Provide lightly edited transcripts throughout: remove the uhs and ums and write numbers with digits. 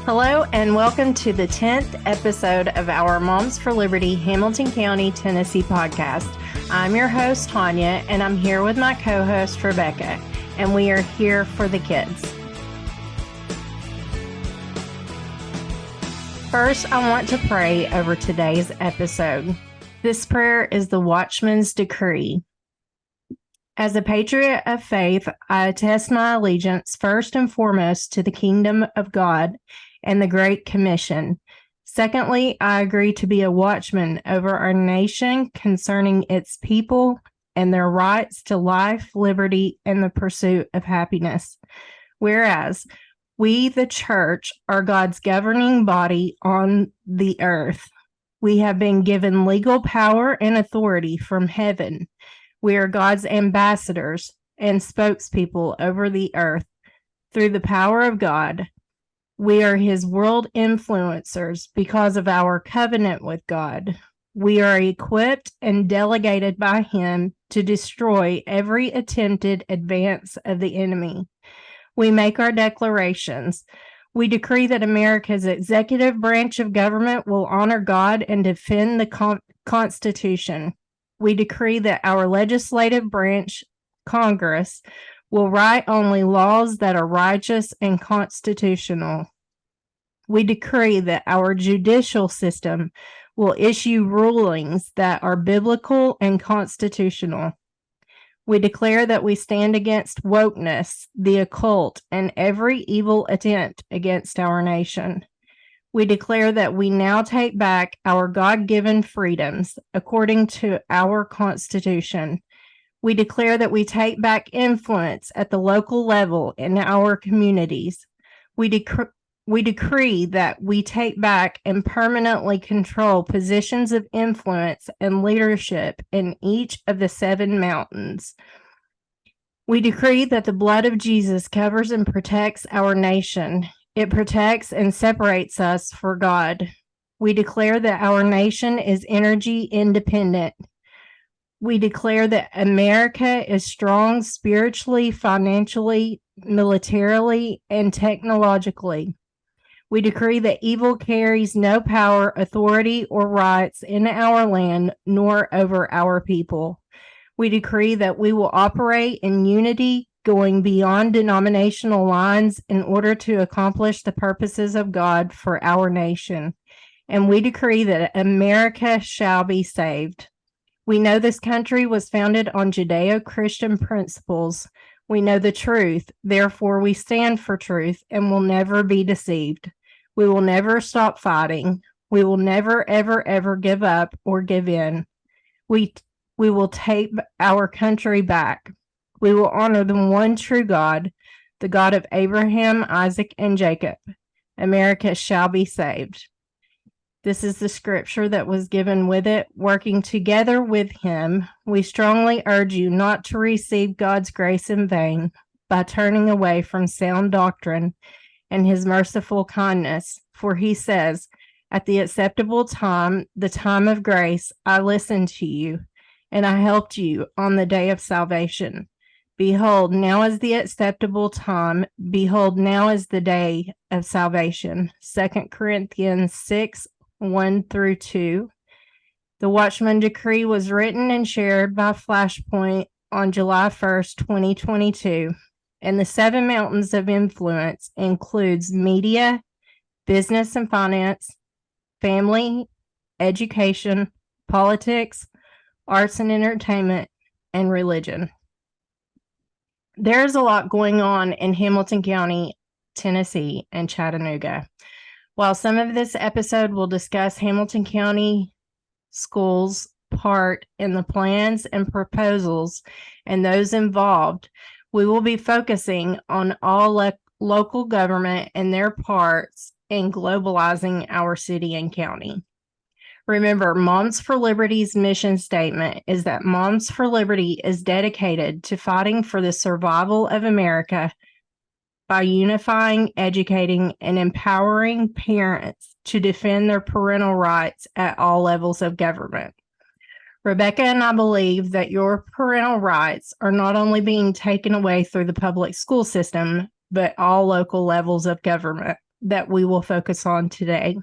Hello and welcome to the 10th episode of our Moms for Liberty Hamilton County, Tennessee podcast. I'm your host, Tanya, and I'm here with my co-host, Rebecca, and we are here for the kids. First, I want to pray over today's episode. This prayer is the Watchman's Decree. As a patriot of faith, I attest my allegiance first and foremost to the kingdom of God and the Great Commission. Secondly, I agree to be a watchman over our nation concerning its people and their rights to life, liberty, and the pursuit of happiness. Whereas we, the church, are God's governing body on the earth. We have been given legal power and authority from heaven. We are God's ambassadors and spokespeople over the earth through the power of God. We are his world influencers because of our covenant with God. We are equipped and delegated by him to destroy every attempted advance of the enemy. We make our declarations. We decree that America's executive branch of government will honor God and defend the Constitution. We decree that our legislative branch, Congress, will write only laws that are righteous and constitutional. We decree that our judicial system will issue rulings that are biblical and constitutional. We declare that we stand against wokeness, the occult, and every evil attempt against our nation. We declare that we now take back our God-given freedoms according to our Constitution. We declare that we take back influence at the local level in our communities. We decree that we take back and permanently control positions of influence and leadership in each of the 7 mountains. We decree that the blood of Jesus covers and protects our nation. It protects and separates us for God. We declare that our nation is energy independent. We declare that America is strong spiritually, financially, militarily, and technologically. We decree that evil carries no power, authority, or rights in our land nor over our people. We decree that we will operate in unity, going beyond denominational lines in order to accomplish the purposes of God for our nation. And we decree that America shall be saved. We know this country was founded on Judeo-Christian principles. We know the truth, therefore we stand for truth and will never be deceived. We will never stop fighting. We will never, ever, ever give up or give in. We will take our country back. We will honor the one true God, the God of Abraham, Isaac, and Jacob. America shall be saved. This is the scripture that was given with it. Working together with him, we strongly urge you not to receive God's grace in vain by turning away from sound doctrine and his merciful kindness. For he says, at the acceptable time, the time of grace, I listened to you, and I helped you on the day of salvation. Behold, now is the acceptable time. Behold, now is the day of salvation. 2 Corinthians 6, 1 through 2. The Watchman Decree was written and shared by Flashpoint on July 1st, 2022. And the 7 mountains of influence includes media, business and finance, family, education, politics, arts and entertainment, and religion. There's a lot going on in Hamilton County, Tennessee, and Chattanooga. While some of this episode will discuss Hamilton County schools' part in the plans and proposals and those involved, we will be focusing on all local government and their parts in globalizing our city and county. Remember, Moms for Liberty's mission statement is that Moms for Liberty is dedicated to fighting for the survival of America by unifying, educating, and empowering parents to defend their parental rights at all levels of government. Rebecca and I believe that your parental rights are not only being taken away through the public school system, but all local levels of government. that we will focus on today.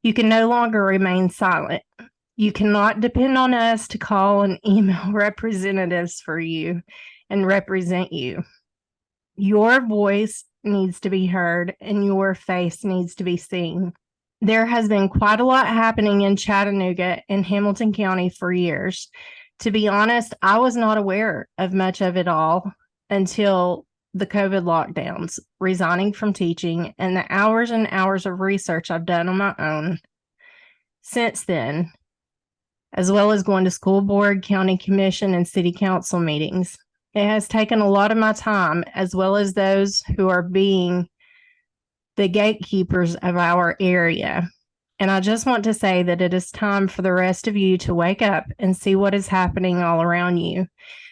You can no longer remain silent. You cannot depend on us to call and email representatives for you and represent you. Your voice needs to be heard and your face needs to be seen. There has been quite a lot happening in Chattanooga and Hamilton County for years. To be honest, I was not aware of much of it all until the COVID lockdowns, resigning from teaching, and the hours and hours of research I've done on my own since then, as well as going to school board, county commission, and city council meetings. It has taken a lot of my time, as well as those who are being the gatekeepers of our area. And I just want to say that it is time for the rest of you to wake up and see what is happening all around you.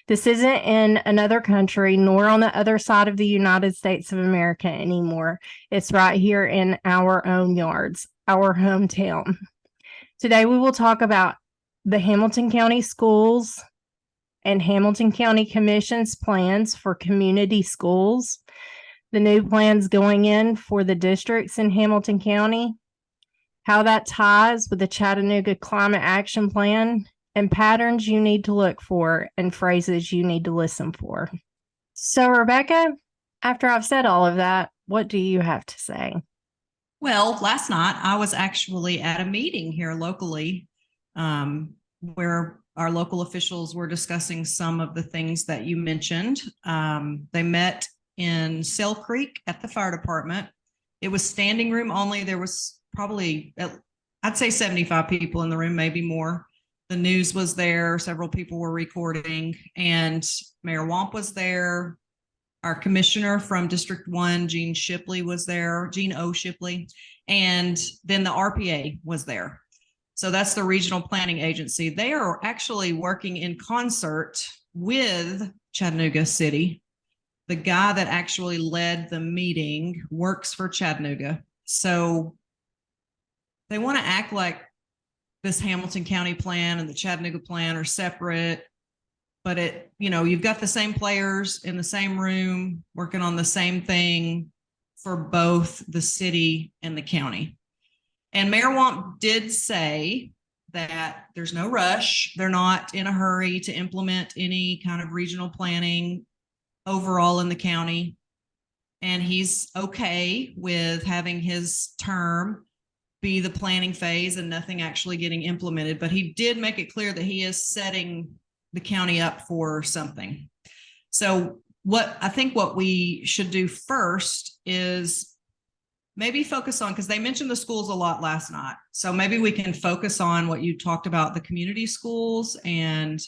This isn't in another country, nor on the other side of the United States of America anymore. It's right here in our own yards, our hometown. Today, we will talk about the Hamilton County Schools and Hamilton County Commission's plans for community schools, the new plans going in for the districts in Hamilton County, how that ties with the Chattanooga Climate Action Plan, and patterns you need to look for and phrases you need to listen for. So, Rebecca, after I've said all of that, what do you have to say? Well, last night I was actually at a meeting here locally where our local officials were discussing some of the things that you mentioned. They met in Sale Creek at the fire department. It was standing room only. There was probably, I'd say 75 people in the room, maybe more. The news was there. Several people were recording, and Mayor Womp was there. Our commissioner from District 1, Gene Shipley, was there, Gene O. Shipley, and then the RPA was there. So that's the Regional Planning Agency. They are actually working in concert with Chattanooga City. The guy that actually led the meeting works for Chattanooga. So they want to act like this Hamilton County plan and the Chattanooga plan are separate, but you've got the same players in the same room working on the same thing for both the city and the county. And Mayor Womp did say that there's no rush. They're not in a hurry to implement any kind of regional planning overall in the county. And he's okay with having his term be the planning phase and nothing actually getting implemented. But he did make it clear that he is setting the county up for something. So what we should do first is maybe focus on, because they mentioned the schools a lot last night. So maybe we can focus on what you talked about, the community schools and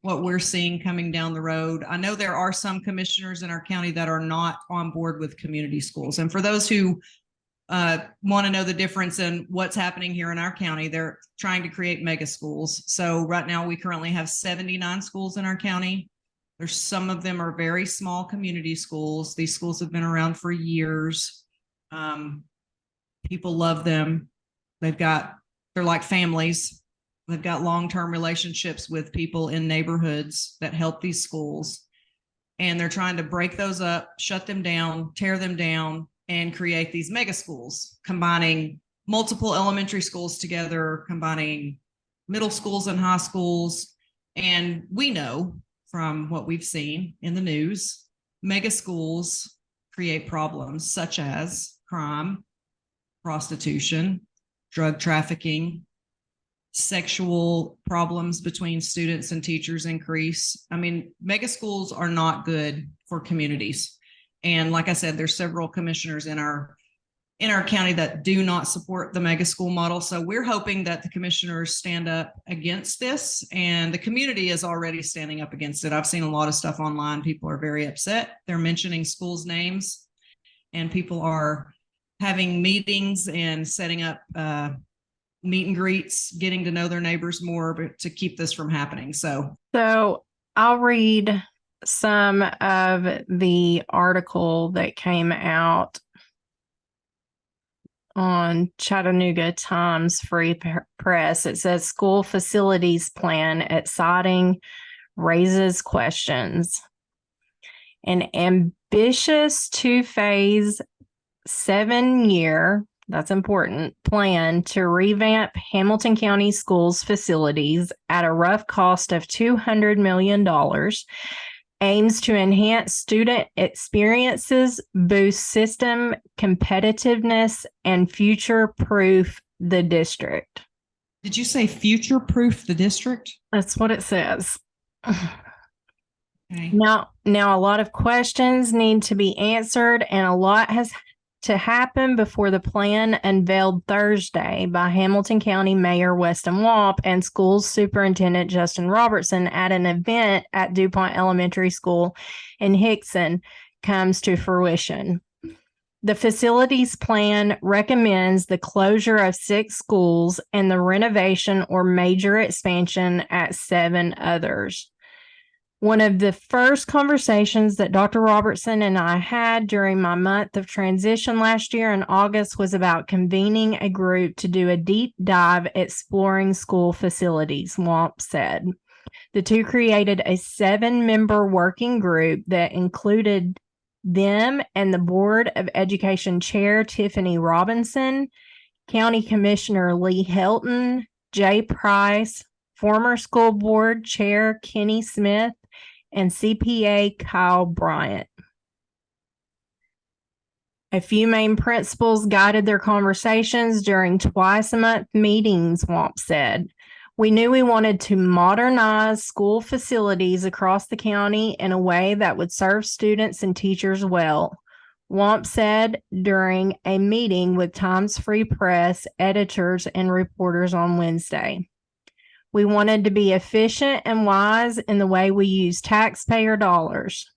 what we're seeing coming down the road. I know there are some commissioners in our county that are not on board with community schools. And for those who want to know the difference in what's happening here in our county, they're trying to create mega schools. So right now we currently have 79 schools in our county. There's some of them are very small community schools. These schools have been around for years. People love them. They're like families. They've got long-term relationships with people in neighborhoods that help these schools. And they're trying to break those up, shut them down, tear them down, and create these mega schools, combining multiple elementary schools together, combining middle schools and high schools. And we know from what we've seen in the news, mega schools create problems such as crime, prostitution, drug trafficking, sexual problems between students and teachers increase. I mean, mega schools are not good for communities. And like I said, there's several commissioners in our county that do not support the mega school model. So we're hoping that the commissioners stand up against this, and the community is already standing up against it. I've seen a lot of stuff online. People are very upset. They're mentioning schools' names, and people are having meetings and setting up meet and greets, getting to know their neighbors more, but to keep this from happening. So I'll read some of the article that came out on Chattanooga Times Free Press. It says school facilities plan at siding raises questions. An ambitious two-phase 7-year, that's important, plan to revamp Hamilton County Schools facilities at a rough cost of $200 million, aims to enhance student experiences, boost system competitiveness, and future-proof the district. Did you say future-proof the district? That's what it says. Okay. Now, a lot of questions need to be answered, and a lot has to happen before the plan unveiled Thursday by Hamilton County Mayor Weston Wamp and Schools Superintendent Justin Robertson at an event at DuPont Elementary School in Hickson comes to fruition. The facilities plan recommends the closure of 6 schools and the renovation or major expansion at 7 others. One of the first conversations that Dr. Robertson and I had during my month of transition last year in August was about convening a group to do a deep dive exploring school facilities, Wamp said. The two created a 7-member working group that included them and the Board of Education Chair Tiffany Robinson, County Commissioner Lee Helton, Jay Price, former school board chair Kenny Smith, and CPA Kyle Bryant. A few main principles guided their conversations during twice-a-month meetings, Wamp said. We knew we wanted to modernize school facilities across the county in a way that would serve students and teachers well, Wamp said during a meeting with Times Free Press editors and reporters on Wednesday. We wanted to be efficient and wise in the way we use taxpayer dollars.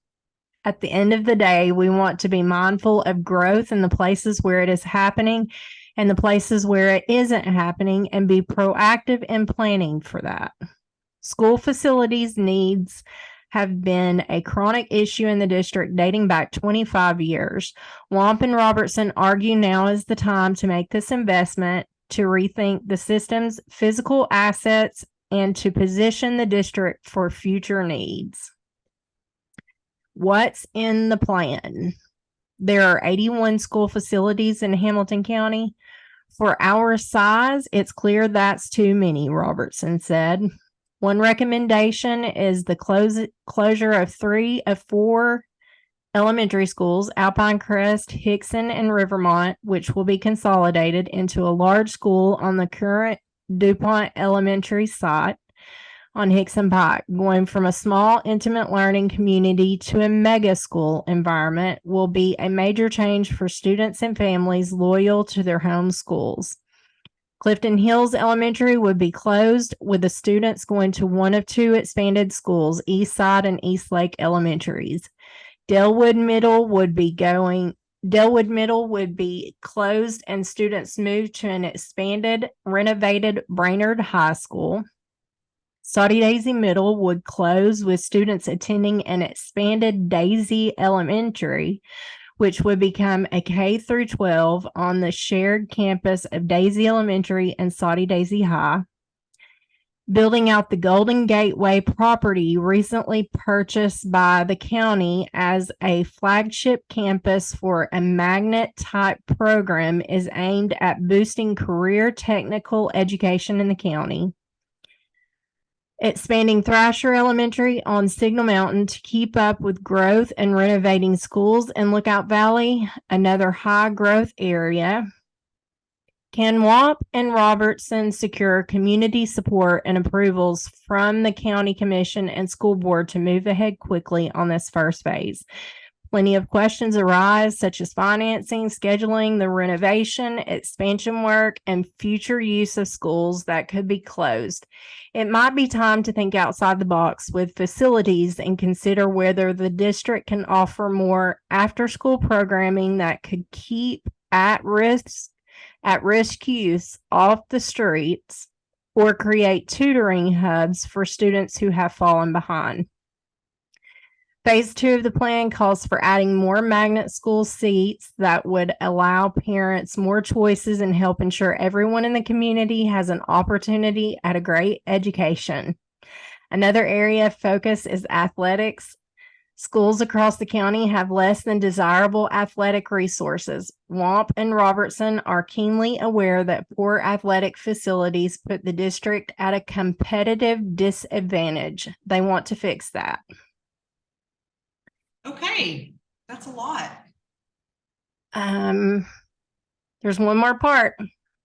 At the end of the day, we want to be mindful of growth in the places where it is happening and the places where it isn't happening and be proactive in planning for that. School facilities needs have been a chronic issue in the district dating back 25 years. Wamp and Robertson argue now is the time to make this investment, to rethink the system's physical assets, and to position the district for future needs. What's in the plan? There are 81 school facilities in Hamilton County. For our size, it's clear that's too many, Robertson said. One recommendation is the closure of 3 of 4 elementary schools, Alpine Crest, Hickson, and Rivermont, which will be consolidated into a large school on the current DuPont Elementary site on Hickson Pike. Going from a small, intimate learning community to a mega school environment will be a major change for students and families loyal to their home schools. Clifton Hills Elementary would be closed, with the students going to one of 2 expanded schools, Eastside and Eastlake Elementaries. Delwood Middle would be closed and students moved to an expanded, renovated Brainerd High School. Soddy Daisy Middle would close, with students attending an expanded Daisy Elementary, which would become a K-12 on the shared campus of Daisy Elementary and Soddy Daisy High. Building out the Golden Gateway property recently purchased by the county as a flagship campus for a magnet-type program is aimed at boosting career technical education in the county. Expanding Thrasher Elementary on Signal Mountain to keep up with growth and renovating schools in Lookout Valley, another high-growth area. Can Wamp and Robertson secure community support and approvals from the county commission and school board to move ahead quickly on this first phase? Plenty of questions arise, such as financing, scheduling, the renovation, expansion work, and future use of schools that could be closed. It might be time to think outside the box with facilities and consider whether the district can offer more after-school programming that could keep at-risk youth off the streets or create tutoring hubs for students who have fallen behind. Phase 2 of the plan calls for adding more magnet school seats that would allow parents more choices and help ensure everyone in the community has an opportunity at a great education. Another area of focus is athletics. Schools across the county have less than desirable athletic resources. Wamp and Robertson are keenly aware that poor athletic facilities put the district at a competitive disadvantage. They want to fix that. Okay, that's a lot. There's one more part.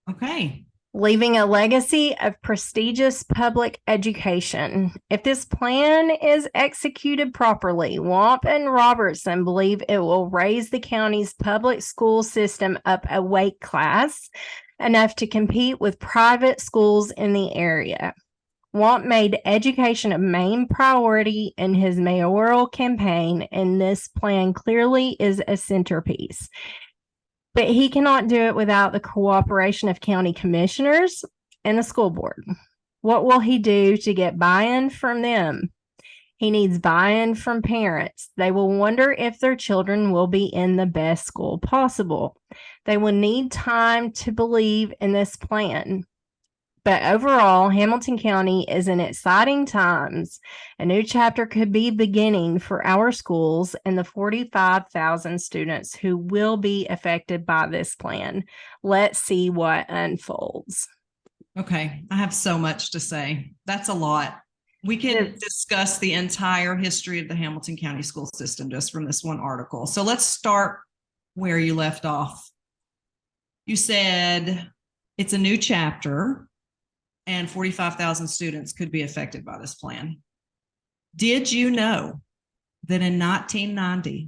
Okay. Leaving a legacy of prestigious public education. If this plan is executed properly, Wamp and Robertson believe it will raise the county's public school system up a weight class enough to compete with private schools in the area. Wamp made education a main priority in his mayoral campaign, and this plan clearly is a centerpiece. But he cannot do it without the cooperation of county commissioners and the school board. What will he do to get buy-in from them? He needs buy-in from parents. They will wonder if their children will be in the best school possible. They will need time to believe in this plan. But overall, Hamilton County is in exciting times. A new chapter could be beginning for our schools and the 45,000 students who will be affected by this plan. Let's see what unfolds. Okay, I have so much to say. That's a lot. We can discuss the entire history of the Hamilton County school system just from this one article. So let's start where you left off. You said it's a new chapter and 45,000 students could be affected by this plan. Did you know that in 1990,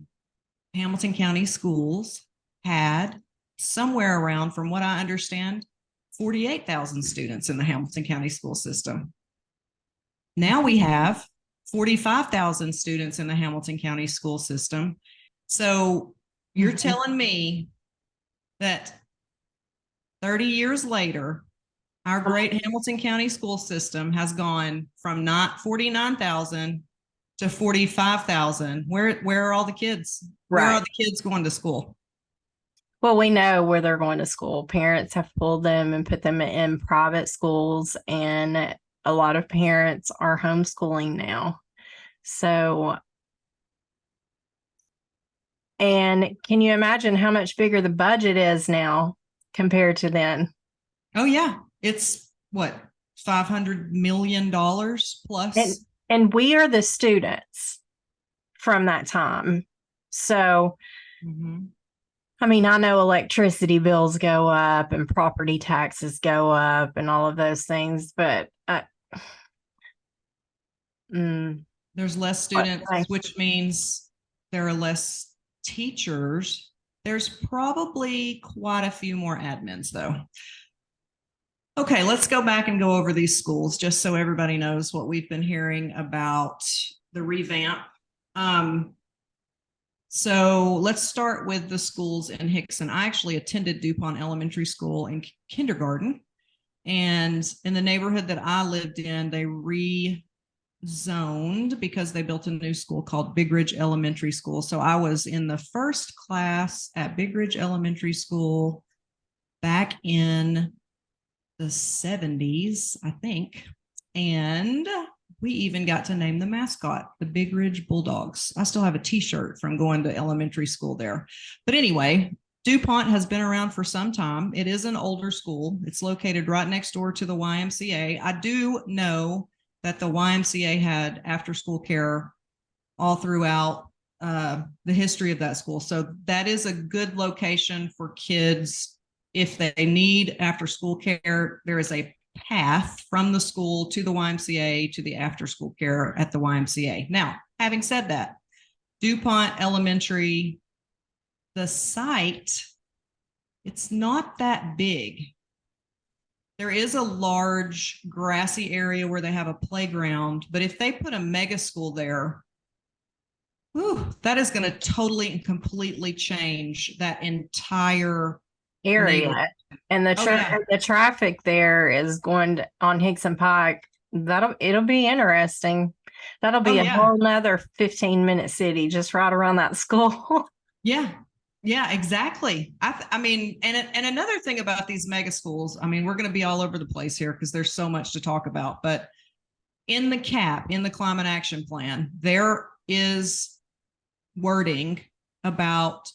Hamilton County schools had somewhere around, from what I understand, 48,000 students in the Hamilton County school system? Now we have 45,000 students in the Hamilton County school system. So you're telling me that 30 years later, our great Hamilton County school system has gone from not 49,000 to 45,000. Where are all the kids? Where are the kids going to school? Well, we know where they're going to school. Parents have pulled them and put them in private schools, and a lot of parents are homeschooling now. So, and can you imagine how much bigger the budget is now compared to then? Oh, yeah. It's what, $500 million plus? And we are the students from that time. So, I mean, I know electricity bills go up and property taxes go up and all of those things, but there's less students, which means there are less teachers. There's probably quite a few more admins, though. Okay, let's go back and go over these schools just so everybody knows what we've been hearing about the revamp. So let's start with the schools in Hickson. I actually attended DuPont Elementary School in kindergarten, and in the neighborhood that I lived in, they rezoned because they built a new school called Big Ridge Elementary School. So I was in the first class at Big Ridge Elementary School back in the 70s, I think. And we even got to name the mascot, the Big Ridge Bulldogs. I still have a t-shirt from going to elementary school there. But anyway, DuPont has been around for some time. It is an older school. It's located right next door to the YMCA. I do know that the YMCA had after-school care all throughout the history of that school. So that is a good location for kids. If they need after-school care, there is a path from the school to the YMCA to the after-school care at the YMCA. Now, having said that, DuPont Elementary, the site, it's not that big. There is a large grassy area where they have a playground, but if they put a mega school there, that is going to totally and completely change that entire area. And the traffic there is going on Hickson Pike. It'll be interesting. That'll be a whole nother 15-minute city just right around that school. Yeah, exactly. I mean, and another thing about these mega schools, I mean, we're going to be all over the place here because there's so much to talk about, but in the CAP, in the Climate Action Plan, there is wording about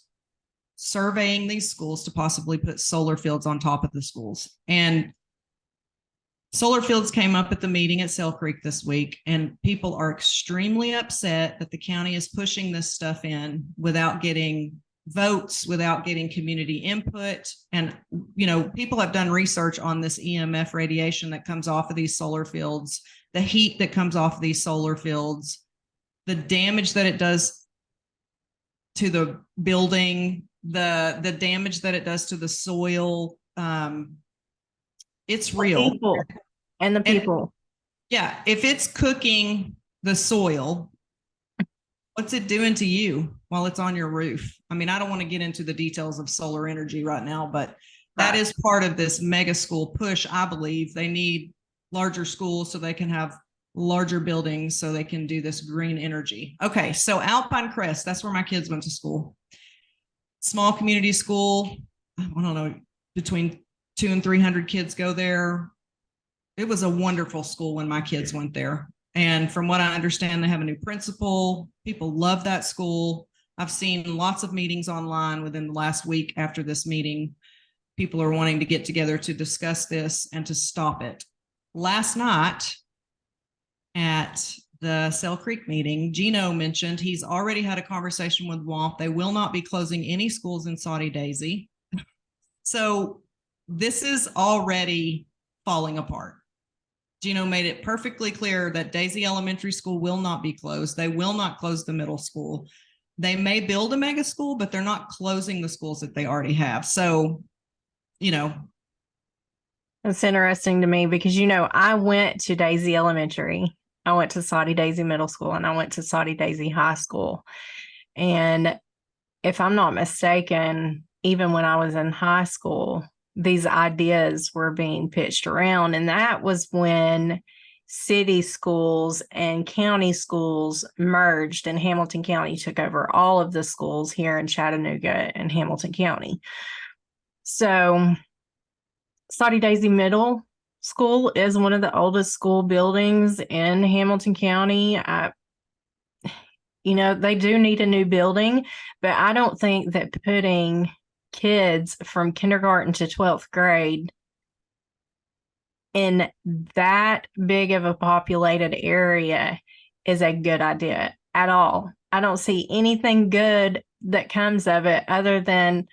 surveying these schools to possibly put solar fields on top of the schools. And solar fields came up at the meeting at Sale Creek this week, and people are extremely upset that the county is pushing this stuff in without getting votes, without getting community input. And, you know, people have done research on this EMF radiation that comes off of these solar fields, the heat that comes off of these solar fields, the damage that it does to the building, the damage that it does to the soil. It's real. And the people. Yeah. If it's cooking the soil, what's it doing to you while it's on your roof? I mean, I don't want to get into the details of solar energy right now, but that is part of this mega school push. I believe they need larger schools so they can have larger buildings so they can do this green energy. Okay. So Alpine Crest, that's where my kids went to school. Small community school. I don't know, between 200 and 300 kids go there. It was a wonderful school when my kids went there. And from what I understand, they have a new principal. People love that school. I've seen lots of meetings online within the last week after this meeting. People are wanting to get together to discuss this and to stop it. Last night at the Sale Creek meeting, Gino mentioned he's already had a conversation with WAMP. They will not be closing any schools in Saudi Daisy. So this is already falling apart. Gino made it perfectly clear that Daisy Elementary School will not be closed. They will not close the middle school. They may build a mega school, but they're not closing the schools that they already have. So, you know. It's interesting to me because, you know, I went to Daisy Elementary. I went to Saudi Daisy Middle School, and I went to Saudi Daisy High School. And if I'm not mistaken, even when I was in high school, these ideas were being pitched around. And that was when city schools and county schools merged, and Hamilton County took over all of the schools here in Chattanooga and Hamilton County. So Saudi Daisy Middle School is one of the oldest school buildings in Hamilton County. You know, they do need a new building, but I don't think that putting kids from kindergarten to 12th grade in that big of a populated area is a good idea at all. I don't see anything good that comes of it other than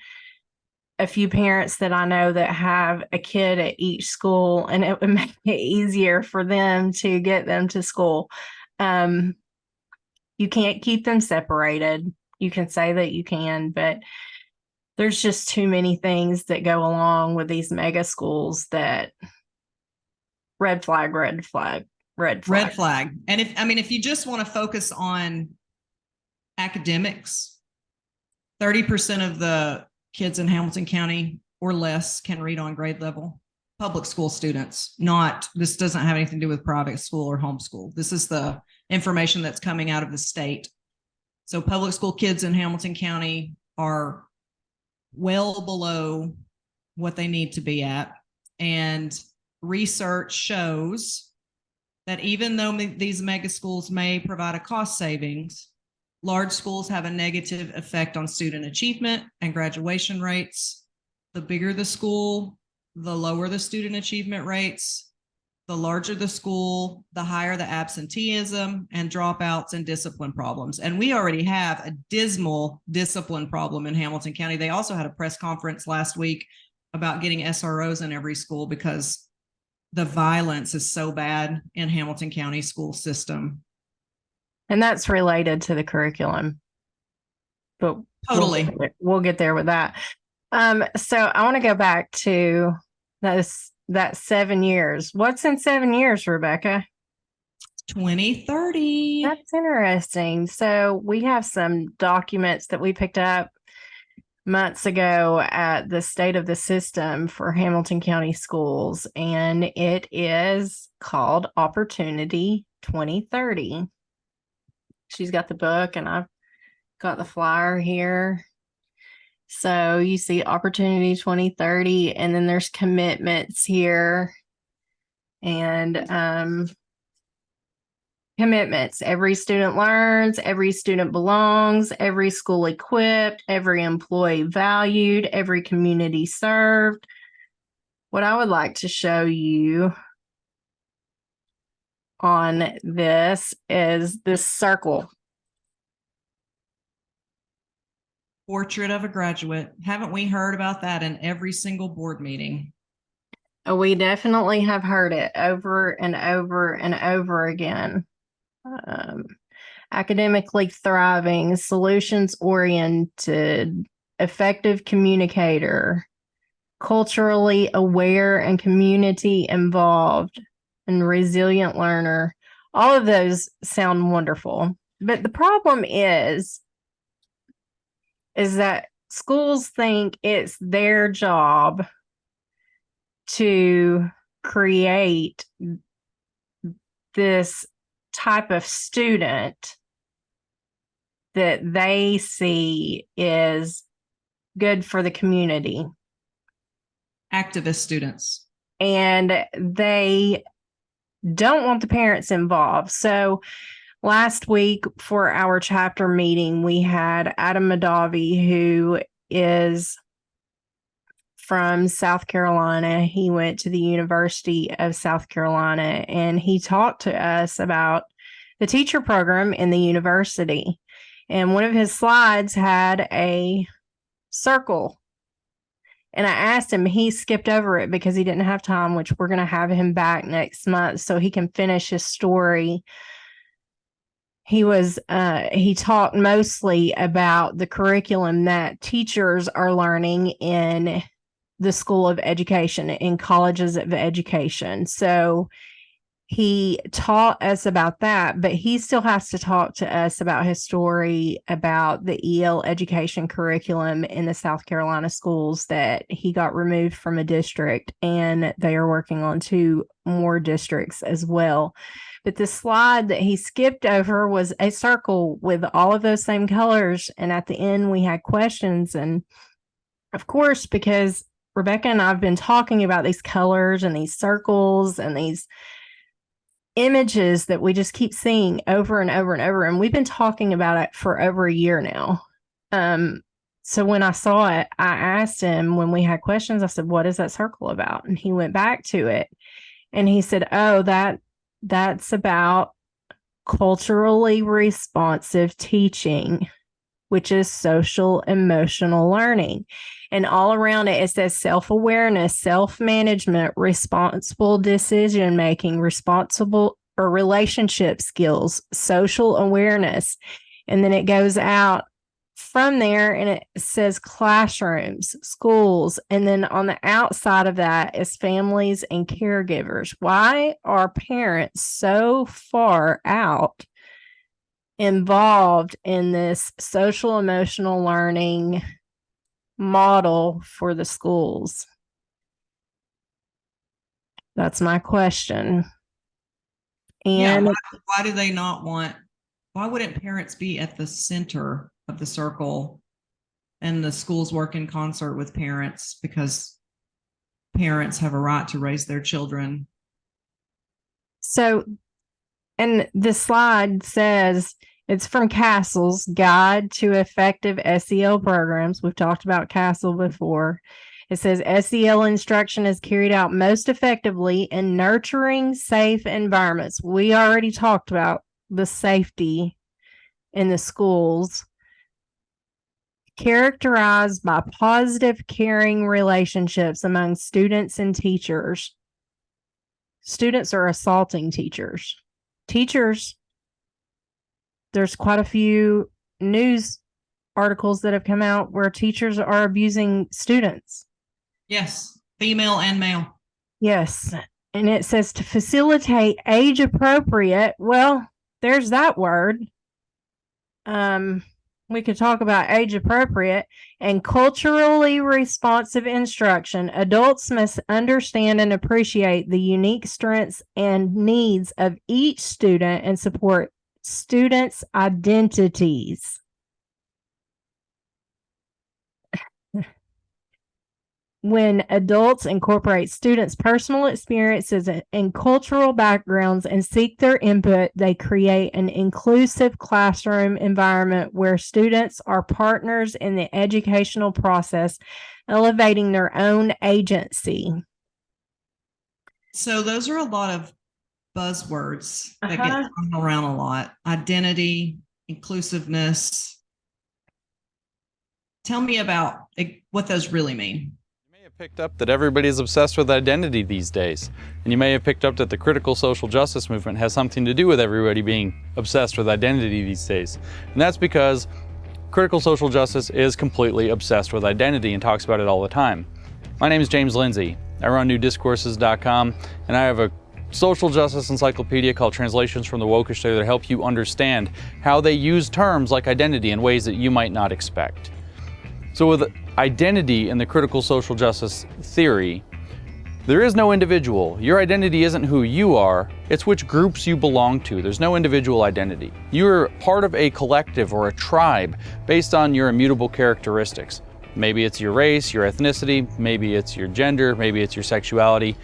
a few parents that I know that have a kid at each school, and it would make it easier for them to get them to school. You can't keep them separated. You can say that you can, but there's just too many things that go along with these mega schools that red flag, red flag, red flag. Red flag. And if you just want to focus on academics, 30% of the kids in Hamilton County or less can read on grade level. Public school students, this doesn't have anything to do with private school or homeschool. This is the information that's coming out of the state. So public school kids in Hamilton County are well below what they need to be at. And research shows that even though these mega schools may provide a cost savings, large schools have a negative effect on student achievement and graduation rates. The bigger the school, the lower the student achievement rates. The larger the school, the higher the absenteeism and dropouts and discipline problems. And we already have a dismal discipline problem in Hamilton County. They also had a press conference last week about getting SROs in every school because the violence is so bad in Hamilton County school system. And that's related to the curriculum. But totally, we'll get there with that. So I want to go back to that 7 years. What's in 7 years, Rebecca? 2030. That's interesting. So we have some documents that we picked up months ago at the State of the System for Hamilton County Schools, and it is called Opportunity 2030. She's got the book, and I've got the flyer here. So you see Opportunity 2030, and then there's commitments here. And commitments. Every student learns, every student belongs, every school equipped, every employee valued, every community served. What I would like to show you on this is this circle. Portrait of a graduate. Haven't we heard about that in every single board meeting? We definitely have heard it over and over and over again. Academically thriving, solutions oriented, effective communicator, culturally aware and community involved, and resilient learner. All of those sound wonderful. But the problem is that schools think it's their job to create this type of student that they see is good for the community. Activist students. And they don't want the parents involved. So last week for our chapter meeting, we had Adam Mahdavi, who is from South Carolina. He went to the University of South Carolina, and he talked to us about the teacher program in the university. And one of his slides had a circle. And I asked him, he skipped over it because he didn't have time, which we're going to have him back next month so he can finish his story. He talked mostly about the curriculum that teachers are learning in the School of Education, in colleges of education. So he taught us about that, but he still has to talk to us about his story about the EL education curriculum in the South Carolina schools, that he got removed from a district and they are working on 2 more districts as well. But the slide that he skipped over was a circle with all of those same colors. And at the end, we had questions. And of course, because Rebecca and I have been talking about these colors and these circles and these images that we just keep seeing over and over and over. And we've been talking about it for over a year now. So when I saw it, I asked him when we had questions, I said, what is that circle about? And he went back to it and he said, oh, that's about culturally responsive teaching, which is social emotional learning. And all around it, it says self-awareness, self-management, responsible decision-making, responsible or relationship skills, social awareness. And then it goes out from there and it says classrooms, schools. And then on the outside of that is families and caregivers. Why are parents so far out involved in this social emotional learning model for the schools? That's my question. And why do they not want, why wouldn't parents be at the center of the circle and the schools work in concert with parents, because parents have a right to raise their children? So, and the slide says, it's from Castle's Guide to Effective SEL Programs. We've talked about Castle before. It says SEL instruction is carried out most effectively in nurturing, safe environments. We already talked about the safety in the schools, characterized by positive, caring relationships among students and teachers. Students are assaulting teachers. There's quite a few news articles that have come out where teachers are abusing students. Yes, female and male. Yes. And it says to facilitate age appropriate. Well, there's that word. We could talk about age appropriate and culturally responsive instruction. Adults must understand and appreciate the unique strengths and needs of each student and support students' identities. When adults incorporate students' personal experiences and cultural backgrounds and seek their input, they create an inclusive classroom environment where students are partners in the educational process, elevating their own agency. So those are a lot of buzzwords that get thrown around a lot. Identity, inclusiveness. Tell me about what those really mean. Picked up that everybody's obsessed with identity these days, and you may have picked up that the critical social justice movement has something to do with everybody being obsessed with identity these days. And that's because critical social justice is completely obsessed with identity and talks about it all the time. My name is James Lindsay. I run newdiscourses.com, and I have a social justice encyclopedia called Translations from the Wokish that help you understand how they use terms like identity in ways that you might not expect. So with identity in the critical social justice theory, there is no individual. Your identity isn't who you are, it's which groups you belong to. There's no individual identity. You're part of a collective or a tribe based on your immutable characteristics. Maybe it's your race, your ethnicity, maybe it's your gender, maybe it's your sexuality.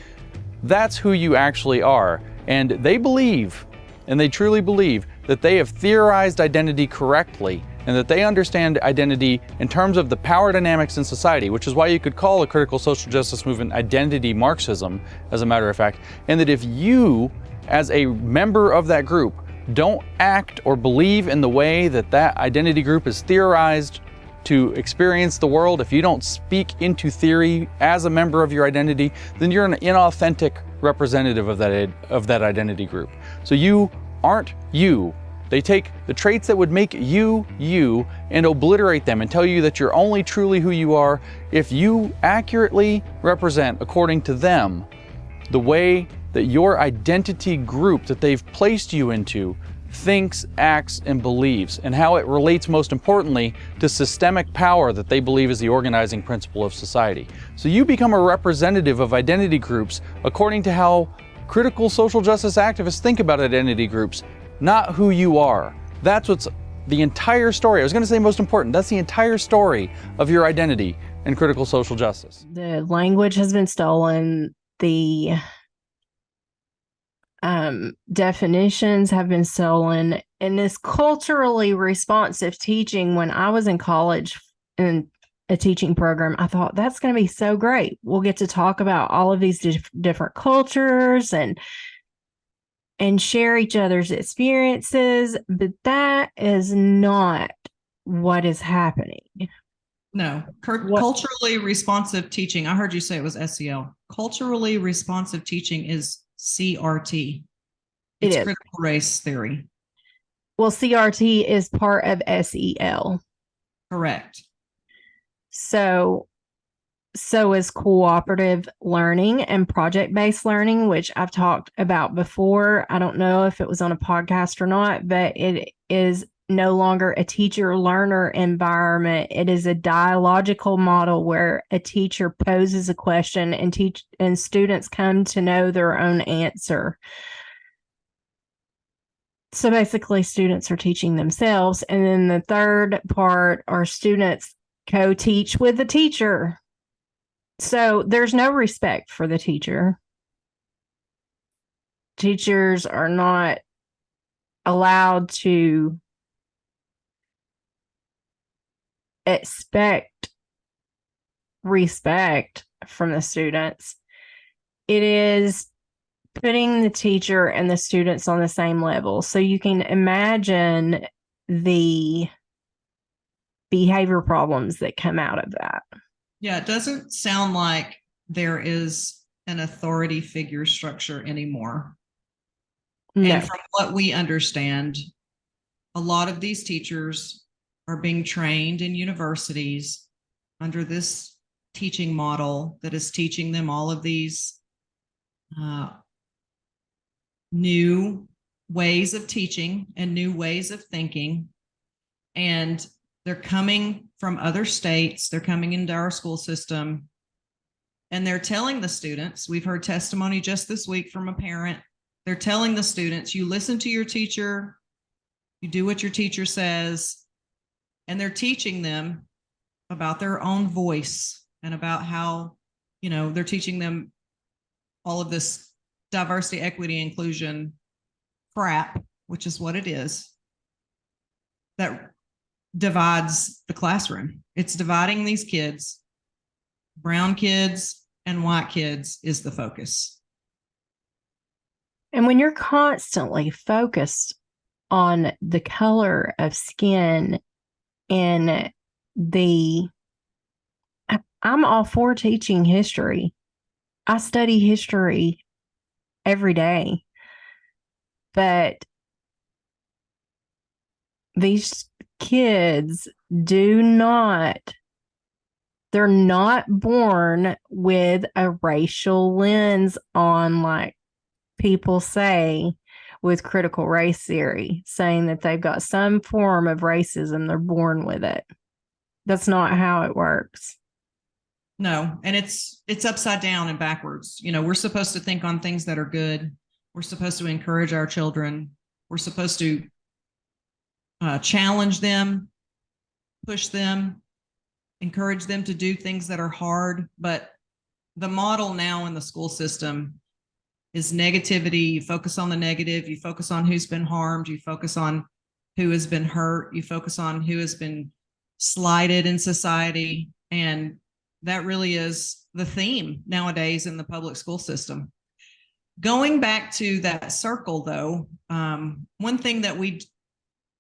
That's who you actually are. And they believe, and they truly believe, that they have theorized identity correctly and that they understand identity in terms of the power dynamics in society, which is why you could call a critical social justice movement identity Marxism, as a matter of fact, and that if you, as a member of that group, don't act or believe in the way that that identity group is theorized to experience the world, if you don't speak into theory as a member of your identity, then you're an inauthentic representative of that identity group. So you aren't you. They take the traits that would make you, you, and obliterate them and tell you that you're only truly who you are if you accurately represent, according to them, the way that your identity group that they've placed you into thinks, acts, and believes, and how it relates most importantly to systemic power that they believe is the organizing principle of society. So you become a representative of identity groups according to how critical social justice activists think about identity groups, not who you are. That's what's the entire story. I was going to say most important. That's the entire story of your identity in critical social justice. The language has been stolen. The definitions have been stolen. And this culturally responsive teaching, when I was in college in a teaching program, I thought that's going to be so great. We'll get to talk about all of these different cultures and share each other's experiences, but that is not what is happening. No, culturally responsive teaching. I heard you say it was SEL. Culturally responsive teaching is CRT. It's critical race theory. Well, CRT is part of SEL. Correct. So is cooperative learning and project-based learning, which I've talked about before. I don't know if it was on a podcast or not, but it is no longer a teacher-learner environment. It is a dialogical model where a teacher poses a question and students come to know their own answer. So basically, students are teaching themselves. And then the third part are students co-teach with the teacher. So there's no respect for the teacher. Teachers are not allowed to expect respect from the students. It is putting the teacher and the students on the same level. So you can imagine the behavior problems that come out of that. Yeah, it doesn't sound like there is an authority figure structure anymore. No. And from what we understand, a lot of these teachers are being trained in universities under this teaching model that is teaching them all of these new ways of teaching and new ways of thinking. And they're coming from other states. They're coming into our school system. And they're telling the students, we've heard testimony just this week from a parent. They're telling the students, you listen to your teacher, you do what your teacher says. And they're teaching them about their own voice and about how they're teaching them all of this diversity, equity, inclusion crap, which is what it is, that divides the classroom. It's dividing these kids. Brown kids and white kids is the focus. And when you're constantly focused on the color of skin and I'm all for teaching history. I study history every day. But these kids they're not born with a racial lens on, like people say with critical race theory, saying that they've got some form of racism, they're born with it. That's not how it works. No, and it's upside down and backwards. We're supposed to think on things that are good. We're supposed to encourage our children. We're supposed to challenge them, push them, encourage them to do things that are hard. But the model now in the school system is negativity. You focus on the negative. You focus on who's been harmed. You focus on who has been hurt. You focus on who has been slighted in society. And that really is the theme nowadays in the public school system. Going back to that circle, though, one thing that we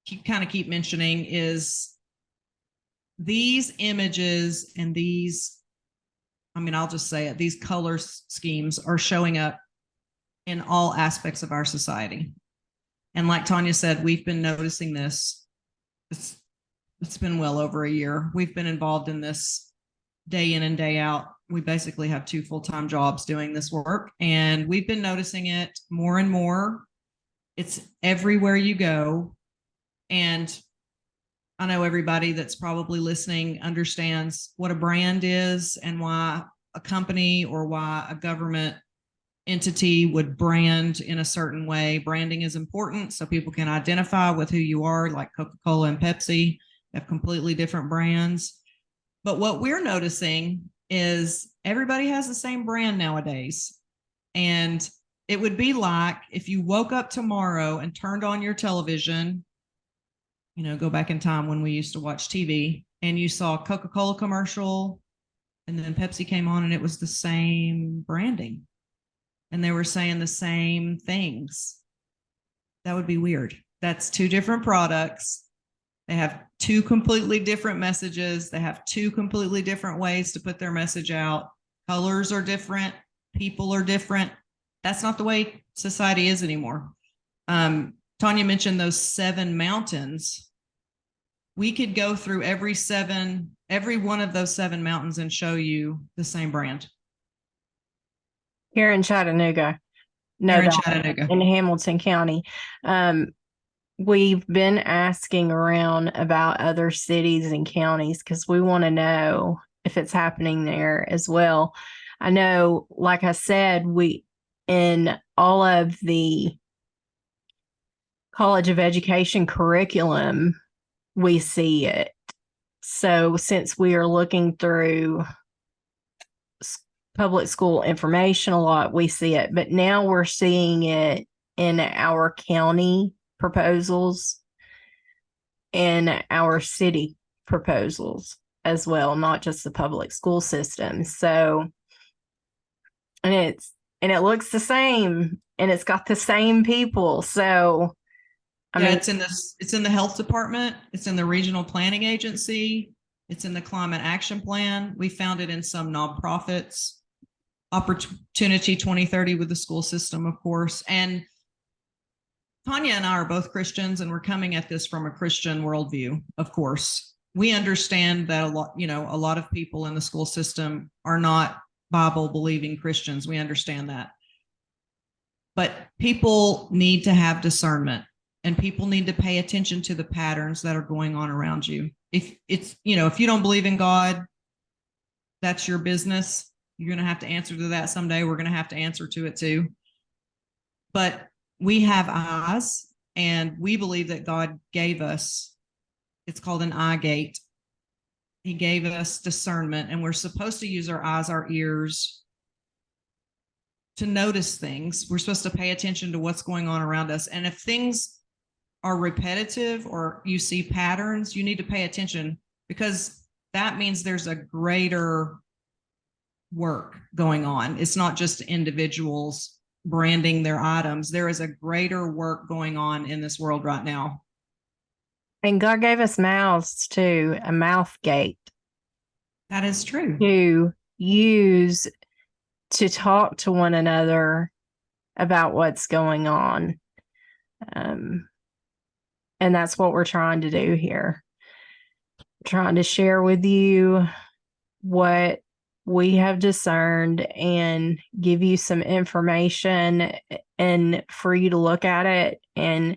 keep mentioning is these images and I'll just say it, these color schemes are showing up in all aspects of our society. And like Tanya said, we've been noticing this. It's been well over a year. We've been involved in this day in and day out. We basically have 2 full-time jobs doing this work, and we've been noticing it more and more. It's everywhere you go. And I know everybody that's probably listening understands what a brand is and why a company or why a government entity would brand in a certain way. Branding is important so people can identify with who you are, like Coca-Cola and Pepsi have completely different brands. But what we're noticing is everybody has the same brand nowadays. And it would be like if you woke up tomorrow and turned on your television, go back in time when we used to watch TV, and you saw a Coca-Cola commercial and then Pepsi came on and it was the same branding and they were saying the same things. That would be weird. That's 2 different products. They have 2 completely different messages. They have 2 completely different ways to put their message out. Colors are different. People are different. That's not the way society is anymore. Tanya mentioned those 7 mountains. We could go through every one of those 7 mountains and show you the same brand. Here in Chattanooga. No, Here in Chattanooga. In Hamilton County. We've been asking around about other cities and counties because we want to know if it's happening there as well. I know, like I said, in all of the College of Education curriculum, we see it. So since we are looking through public school information a lot, we see it. But now we're seeing it in our county proposals and our city proposals as well, not just the public school system. So, and it looks the same, and it's got the same people. So, I mean, it's in the health department. It's in the regional planning agency. It's in the climate action plan. We found it in some nonprofits. Opportunity 2030 with the school system, of course. And Tanya and I are both Christians, and we're coming at this from a Christian worldview, of course. We understand that a lot of people in the school system are not Bible-believing Christians. We understand that. But people need to have discernment, and people need to pay attention to the patterns that are going on around you. If you don't believe in God, that's your business. You're going to have to answer to that someday. We're going to have to answer to it too. But we have eyes, and we believe that God gave us, it's called an eye gate. He gave us discernment, and we're supposed to use our eyes, our ears to notice things. We're supposed to pay attention to what's going on around us. And if things are repetitive or you see patterns, you need to pay attention, because that means there's a greater work going on. It's not just individuals branding their items. There is a greater work going on in this world right now. And God gave us mouths too, a mouth gate. That is true. To use to talk to one another about what's going on. And that's what we're trying to do here. Trying to share with you what we have discerned and give you some information and for you to look at it. And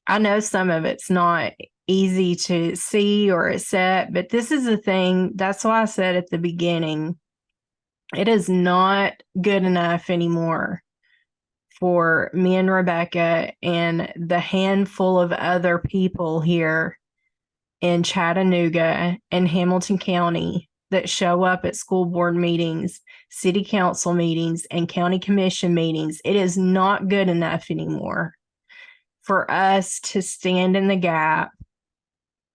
I know some of it's not easy to see or accept, but this is the thing. That's why I said at the beginning, it is not good enough anymore for me and Rebecca and the handful of other people here in Chattanooga and Hamilton County that show up at school board meetings, city council meetings, and county commission meetings. It is not good enough anymore for us to stand in the gap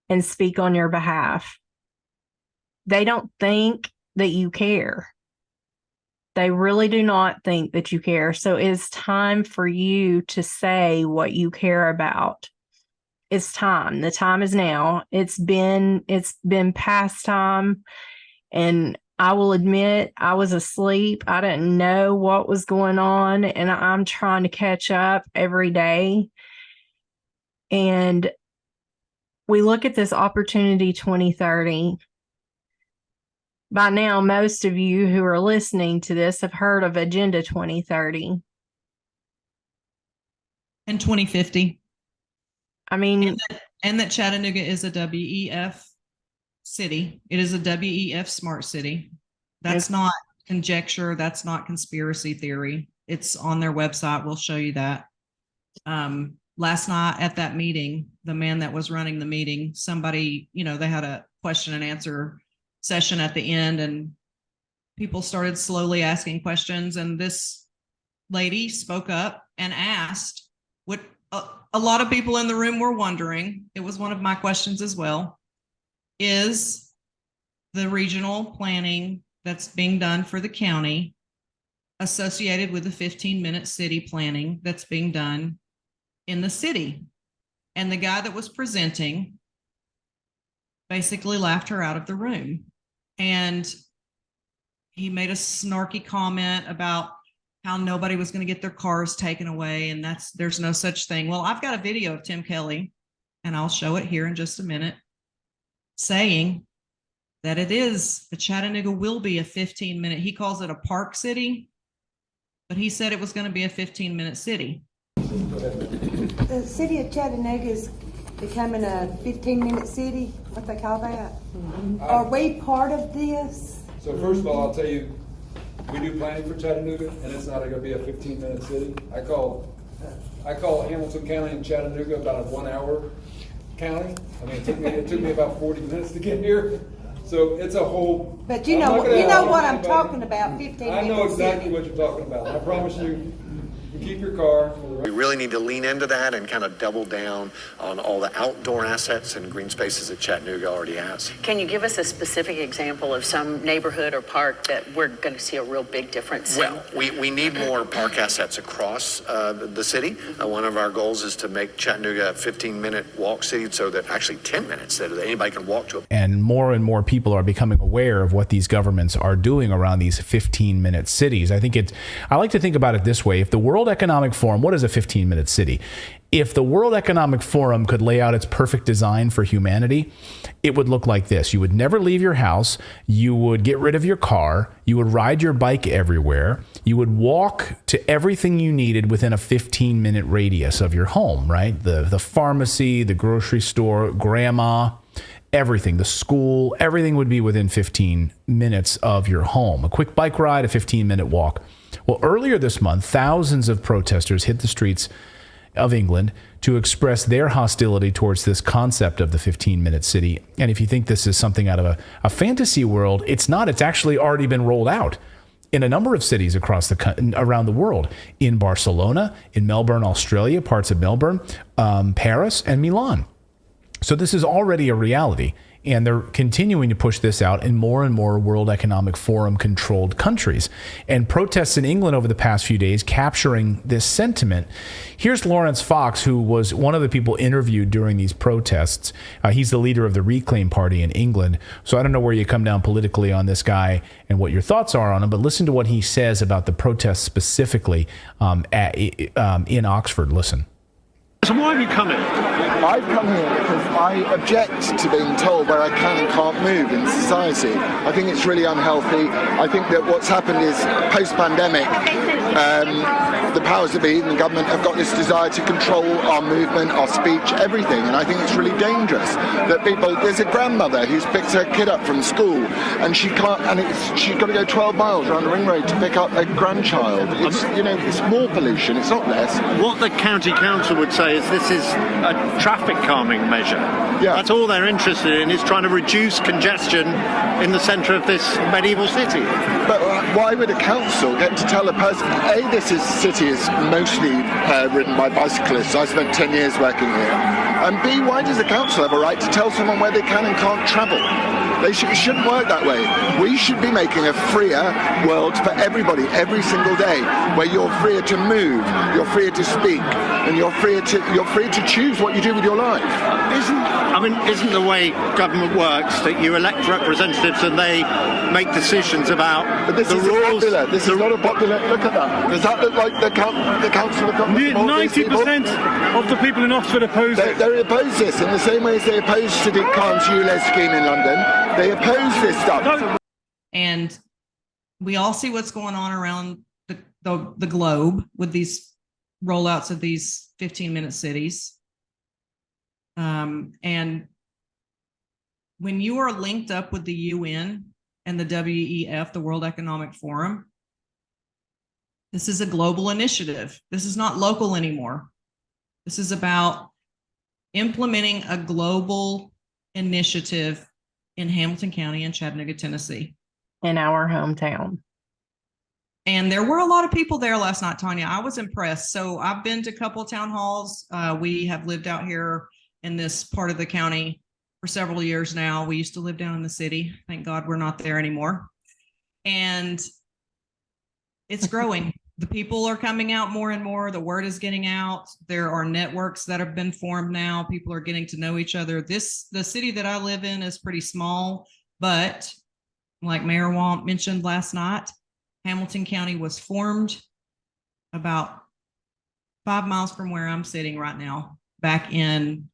and speak on your behalf. They don't think that you care. They really do not think that you care. So it's time for you to say what you care about. It's time. The time is now. It's been past time. And I will admit I was asleep. I didn't know what was going on. And I'm trying to catch up every day. And we look at this opportunity 2030. By now, most of you who are listening to this have heard of Agenda 2030. And 2050. I mean, and that Chattanooga is a WEF city. It is a WEF smart city. That's not conjecture. That's not conspiracy theory. It's on their website. We'll show you that. Last night at that meeting, the man that was running the meeting, somebody, they had a question and answer session at the end, and people started slowly asking questions. And this lady spoke up and asked what a lot of people in the room were wondering. It was one of my questions as well. Is the regional planning that's being done for the county associated with the 15-minute city planning that's being done in the city? And the guy that was presenting basically laughed her out of the room. And he made a snarky comment about how nobody was going to get their cars taken away, and there's no such thing. Well, I've got a video of Tim Kelly, and I'll show it here in just a minute, saying that the Chattanooga will be a 15-minute, he calls it a park city, but he said it was going to be a 15-minute city. The city of Chattanooga is becoming a 15-minute city, what they call that. Are we part of this? So first of all, I'll tell you, we do planning for Chattanooga, and it's not going to be a 15-minute city. I call Hamilton County and Chattanooga about a 1-hour county. I mean, it took me about 40 minutes to get here. So it's a whole. But you know what I'm talking about. 15 minutes. I know exactly what you're talking about. I promise you. Keep your car. We really need to lean into that and kind of double down on all the outdoor assets and green spaces that Chattanooga already has. Can you give us a specific example of some neighborhood or park that we're going to see a real big difference in? Well, we need more park assets across the city. One of our goals is to make Chattanooga a 15-minute walk city, so that actually 10 minutes that anybody can walk to it. And more people are becoming aware of what these governments are doing around these 15-minute cities. I like to think about it this way. If the World Economic Forum, what is a 15-minute city? If the World Economic Forum could lay out its perfect design for humanity, it would look like this. You would never leave your house. You would get rid of your car. You would ride your bike everywhere. You would walk to everything you needed within a 15-minute radius of your home, right? The pharmacy, the grocery store, grandma, everything, the school, everything would be within 15 minutes of your home. A quick bike ride, a 15-minute walk. Well, earlier this month, thousands of protesters hit the streets of England to express their hostility towards this concept of the 15-minute city. And if you think this is something out of a fantasy world, it's not. It's actually already been rolled out in a number of cities around the world, in Barcelona, in Melbourne, Australia, parts of Melbourne, Paris, and Milan. So this is already a reality. And they're continuing to push this out in more and more World Economic Forum controlled countries. And protests in England over the past few days capturing this sentiment. Here's Lawrence Fox, who was one of the people interviewed during these protests. He's the leader of the Reclaim Party in England. So I don't know where you come down politically on this guy and what your thoughts are on him, but listen to what he says about the protests specifically in Oxford. Listen. So why have you come here? I've come here because I object to being told where I can and can't move in society. I think it's really unhealthy. I think that what's happened is post-pandemic, the powers that be in the government have got this desire to control our movement, our speech, everything. And I think it's really dangerous that there's a grandmother who's picked her kid up from school and she's got to go 12 miles around the ring road to pick up a grandchild. It's more pollution, it's not less. What the county council would say is this is a traffic calming measure. Yeah. That's all they're interested in, is trying to reduce congestion in the centre of this medieval city. But why would a council get to tell a person, A, city is mostly ridden by bicyclists. I spent 10 years working here. And B, why does the council have a right to tell someone where they can and can't travel? It shouldn't work that way. We should be making a freer world for everybody every single day, where you're freer to move, you're freer to speak, and you're free to choose what you do with your life. Isn't the way government works that you elect representatives and they make decisions about the rules? This is not a popular. Look at that. Does that look like the council of government? 90% of the people in Oxford oppose it. They oppose this in the same way as they oppose Sadiq Khan's ULEZ scheme in London. They oppose this stuff. And we all see what's going on around the globe with these rollouts of these 15-minute cities. And when you are linked up with the UN and the WEF, the World Economic Forum, this is a global initiative. This is not local anymore. This is about implementing a global initiative in Hamilton County and Chattanooga, Tennessee. In our hometown. And there were a lot of people there last night, Tanya. I was impressed. So I've been to a couple of town halls. We have lived out here in this part of the county for several years now. We used to live down in the city. Thank God we're not there anymore. And it's growing. The people are coming out more and more. The word is getting out. There are networks that have been formed now. People are getting to know each other. The city that I live in is pretty small, but like Mayor Wamp mentioned last night, Hamilton County was formed about 5 miles from where I'm sitting right now. Back in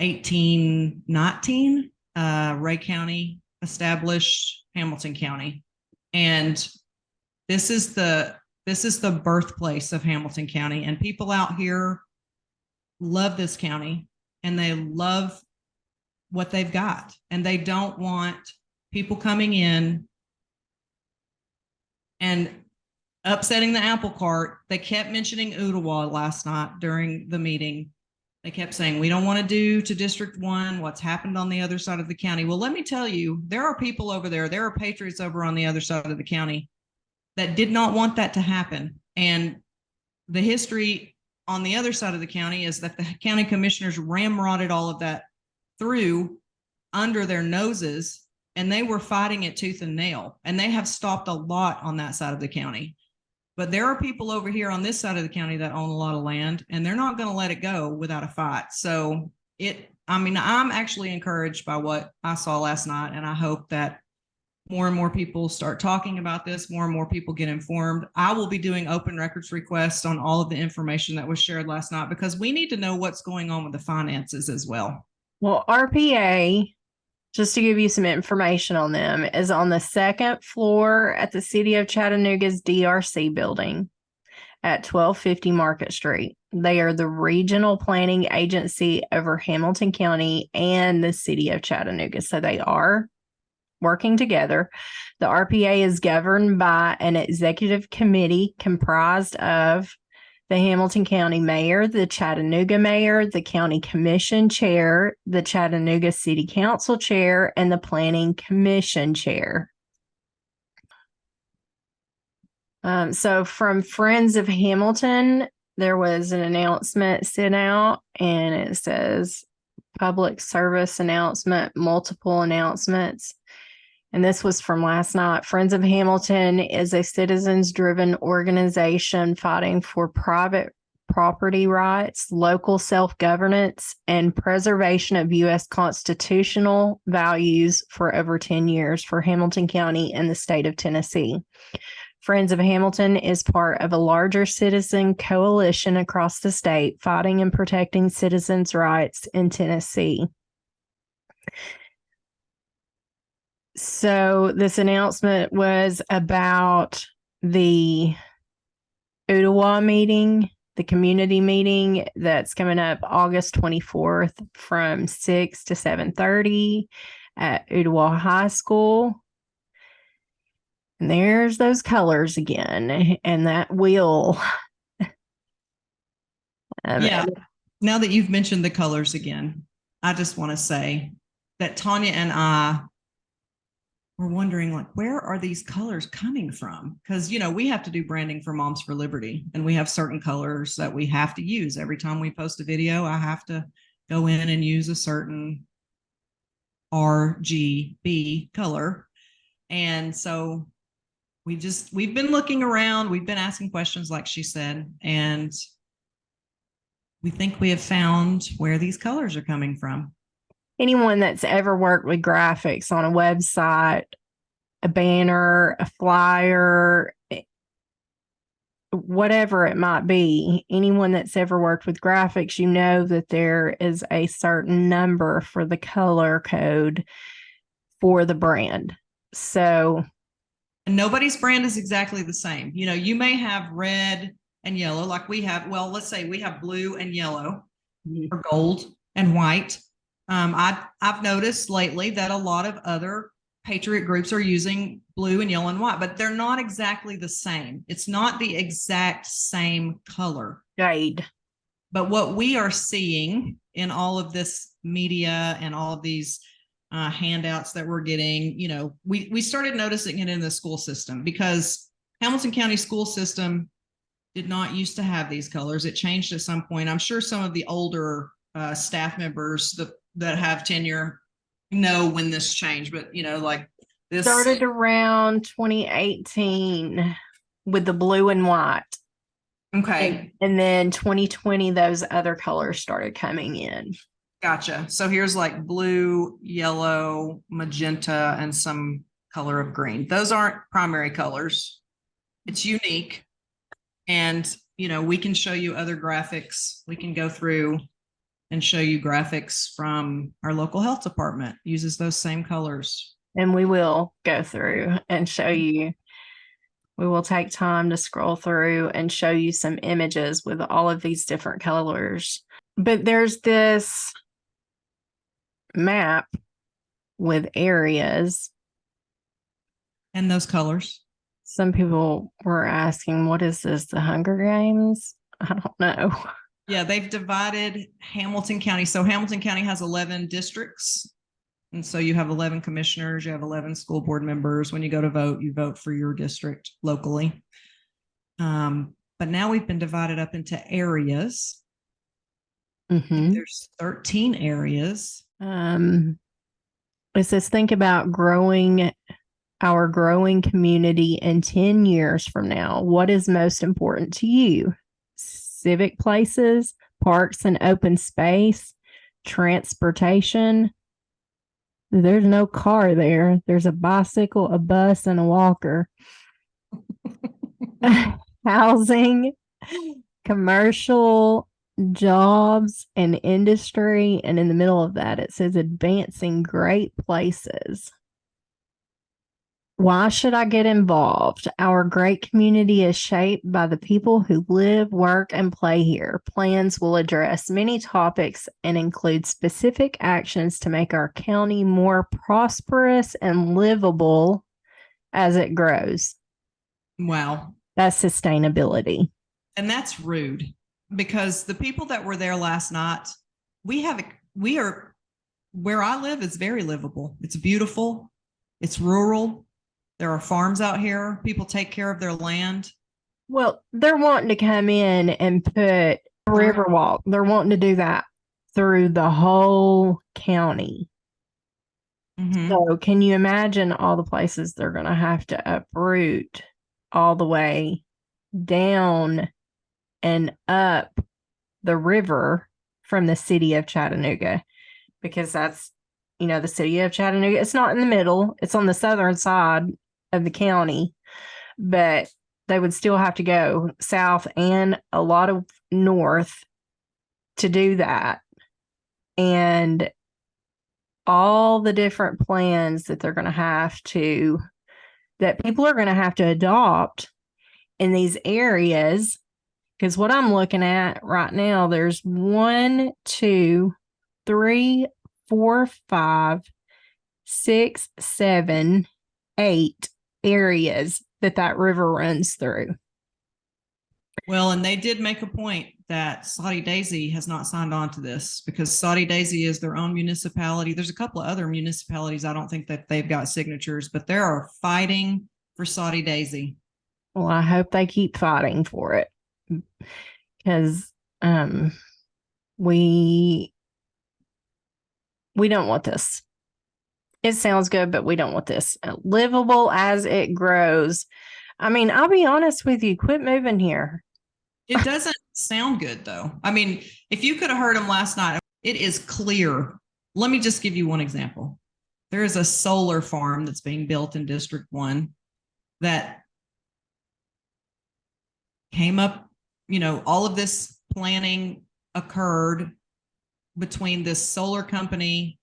1819, Ray County established Hamilton County. And this is the birthplace of Hamilton County, and people out here love this county and they love what they've got, and they don't want people coming in and upsetting the apple cart. They kept mentioning Ottawa last night during the meeting. They kept saying, we don't want to do to District 1 what's happened on the other side of the county. Well, let me tell you, there are people over there. There are patriots over on the other side of the county that did not want that to happen. And the history on the other side of the county is that the county commissioners ramrodded all of that through under their noses, and they were fighting it tooth and nail. And they have stopped a lot on that side of the county. But there are people over here on this side of the county that own a lot of land, and they're not going to let it go without a fight. So I'm actually encouraged by what I saw last night, and I hope that more and more people start talking about this, more and more people get informed. I will be doing open records requests on all of the information that was shared last night, because we need to know what's going on with the finances as well. Well, RPA, just to give you some information on them, is on the second floor at the City of Chattanooga's DRC building at 1250 Market Street. They are the regional planning agency over Hamilton County and the City of Chattanooga. So they are working together. The RPA is governed by an executive committee comprised of the Hamilton County Mayor, the Chattanooga Mayor, the County Commission Chair, the Chattanooga City Council Chair, and the Planning Commission Chair. So from Friends of Hamilton, there was an announcement sent out, and it says public service announcement, multiple announcements. And this was from last night. Friends of Hamilton is a citizens-driven organization fighting for private property rights, local self-governance, and preservation of U.S. constitutional values for over 10 years for Hamilton County and the state of Tennessee. Friends of Hamilton is part of a larger citizen coalition across the state fighting and protecting citizens' rights in Tennessee. So this announcement was about the Ottawa meeting, the community meeting that's coming up August 24th from 6 to 7:30 at Ottawa High School. And there's those colors again, and that wheel. Yeah. Now that you've mentioned the colors again, I just want to say that Tanya and I were wondering, like, where are these colors coming from? Because, you know, we have to do branding for Moms for Liberty, and we have certain colors that we have to use. Every time we post a video, I have to go in and use a certain RGB color. And so we've been looking around, we've been asking questions, like she said, and we think we have found where these colors are coming from. Anyone that's ever worked with graphics on a website, a banner, a flyer, whatever it might be, anyone that's ever worked with graphics, you know that there is a certain number for the color code for the brand. So, and nobody's brand is exactly the same. You know, you may have red and yellow, like we have. Well, let's say we have blue and yellow, or gold and white. I've noticed lately that a lot of other patriot groups are using blue and yellow and white, but they're not exactly the same. It's not the exact same color. Jade. But what we are seeing in all of this media and all of these handouts that we're getting, you know, we started noticing it in the school system, because Hamilton County school system did not used to have these colors. It changed at some point. I'm sure some of the older staff members that have tenure know when this changed, but you know, like this started around 2018 with the blue and white. Okay. And then 2020, those other colors started coming in. Gotcha. So here's like blue, yellow, magenta, and some color of green. Those aren't primary colors. It's unique. And, you know, we can show you other graphics. We can go through and show you graphics from our local health department, uses those same colors. And we will go through and show you. We will take time to scroll through and show you some images with all of these different colors. But there's this map with areas. And those colors. Some people were asking, what is this, the Hunger Games? I don't know. Yeah, they've divided Hamilton County. So Hamilton County has 11 districts. And so you have 11 commissioners, you have 11 school board members. When you go to vote, you vote for your district locally. But now we've been divided up into areas. Mm-hmm. There's 13 areas. It says, think about our growing community in 10 years from now. What is most important to you? Civic places, parks and open space, transportation. There's no car there. There's a bicycle, a bus, and a walker. Housing, commercial, jobs, and industry. And in the middle of that, it says advancing great places. Why should I get involved? Our great community is shaped by the people who live, work, and play here. Plans will address many topics and include specific actions to make our county more prosperous and livable as it grows. Wow. That's sustainability. And that's rude, because the people that were there last night, we are, where I live is very livable. It's beautiful. It's rural. There are farms out here. People take care of their land. Well, they're wanting to come in and put a river walk. They're wanting to do that through the whole county. Mm-hmm. So can you imagine all the places they're going to have to uproot all the way down and up the river from the city of Chattanooga? Because that's, the city of Chattanooga. It's not in the middle. It's on the southern side of the county, but they would still have to go south and a lot of north to do that. And all the different plans that they're going to that people are going to have to adopt in these areas. Because what I'm looking at right now, there's 1, 2, 3, 4, 5, 6, 7, 8 areas that river runs through. Well, and they did make a point that Saudi Daisy has not signed on to this, because Saudi Daisy is their own municipality. There's a couple of other municipalities. I don't think that they've got signatures, but they are fighting for Saudi Daisy. Well, I hope they keep fighting for it, because we don't want this. It sounds good, but we don't want this. Livable as it grows. I mean, I'll be honest with you, quit moving here. It doesn't sound good, though. I mean, if you could have heard them last night, it is clear. Let me just give you one example. There is a solar farm that's being built in District 1 that came up, all of this planning occurred between this solar company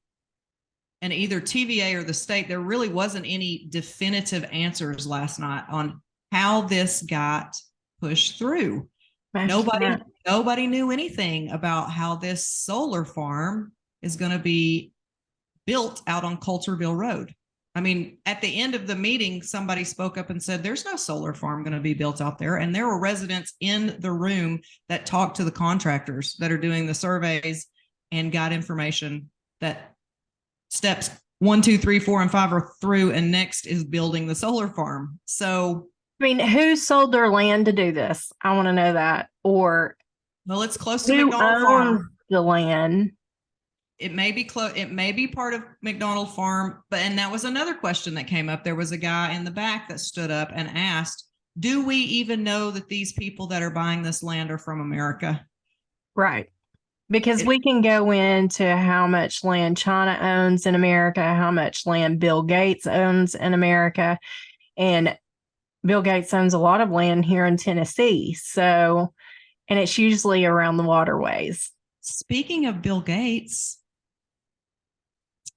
and either TVA or the state. There really wasn't any definitive answers last night on how this got pushed through. Nobody knew anything about how this solar farm is going to be built out on Coulterville Road. I mean, at the end of the meeting, somebody spoke up and said, there's no solar farm going to be built out there. And there were residents in the room that talked to the contractors that are doing the surveys and got information that steps 1, 2, 3, 4, and 5 are through, and next is building the solar farm. So, I mean, who sold their land to do this? I want to know that. Or, well, it's close to who McDonald Farm. The land? It may be close. It may be part of McDonald Farm, and that was another question that came up. There was a guy in the back that stood up and asked, "Do we even know that these people that are buying this land are from America?" Right. Because we can go into how much land China owns in America, how much land Bill Gates owns in America. And Bill Gates owns a lot of land here in Tennessee. So, and it's usually around the waterways. Speaking of Bill Gates,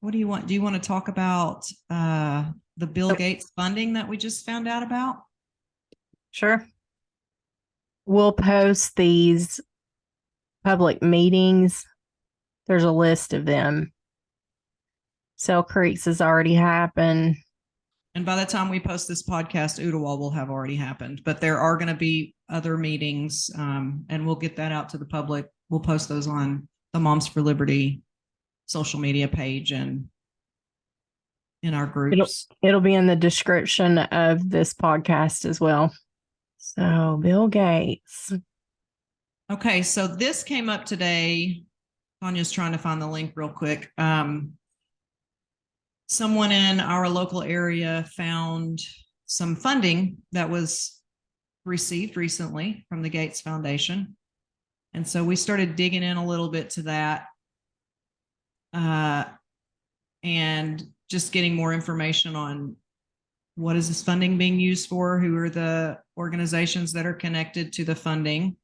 what do you want? Do you want to talk about the Bill Gates funding that we just found out about? Sure. We'll post these public meetings. There's a list of them. Sell Creeks has already happened. And by the time we post this podcast, Ooltewah will have already happened. But there are going to be other meetings, and we'll get that out to the public. We'll post those on the Moms for Liberty social media page and in our groups. It'll be in the description of this podcast as well. So, Bill Gates. Okay, so this came up today. Tanya's trying to find the link real quick. Someone in our local area found some funding that was received recently from the Gates Foundation. And so we started digging in a little bit to that and just getting more information on what is this funding being used for, who are the organizations that are connected to the funding.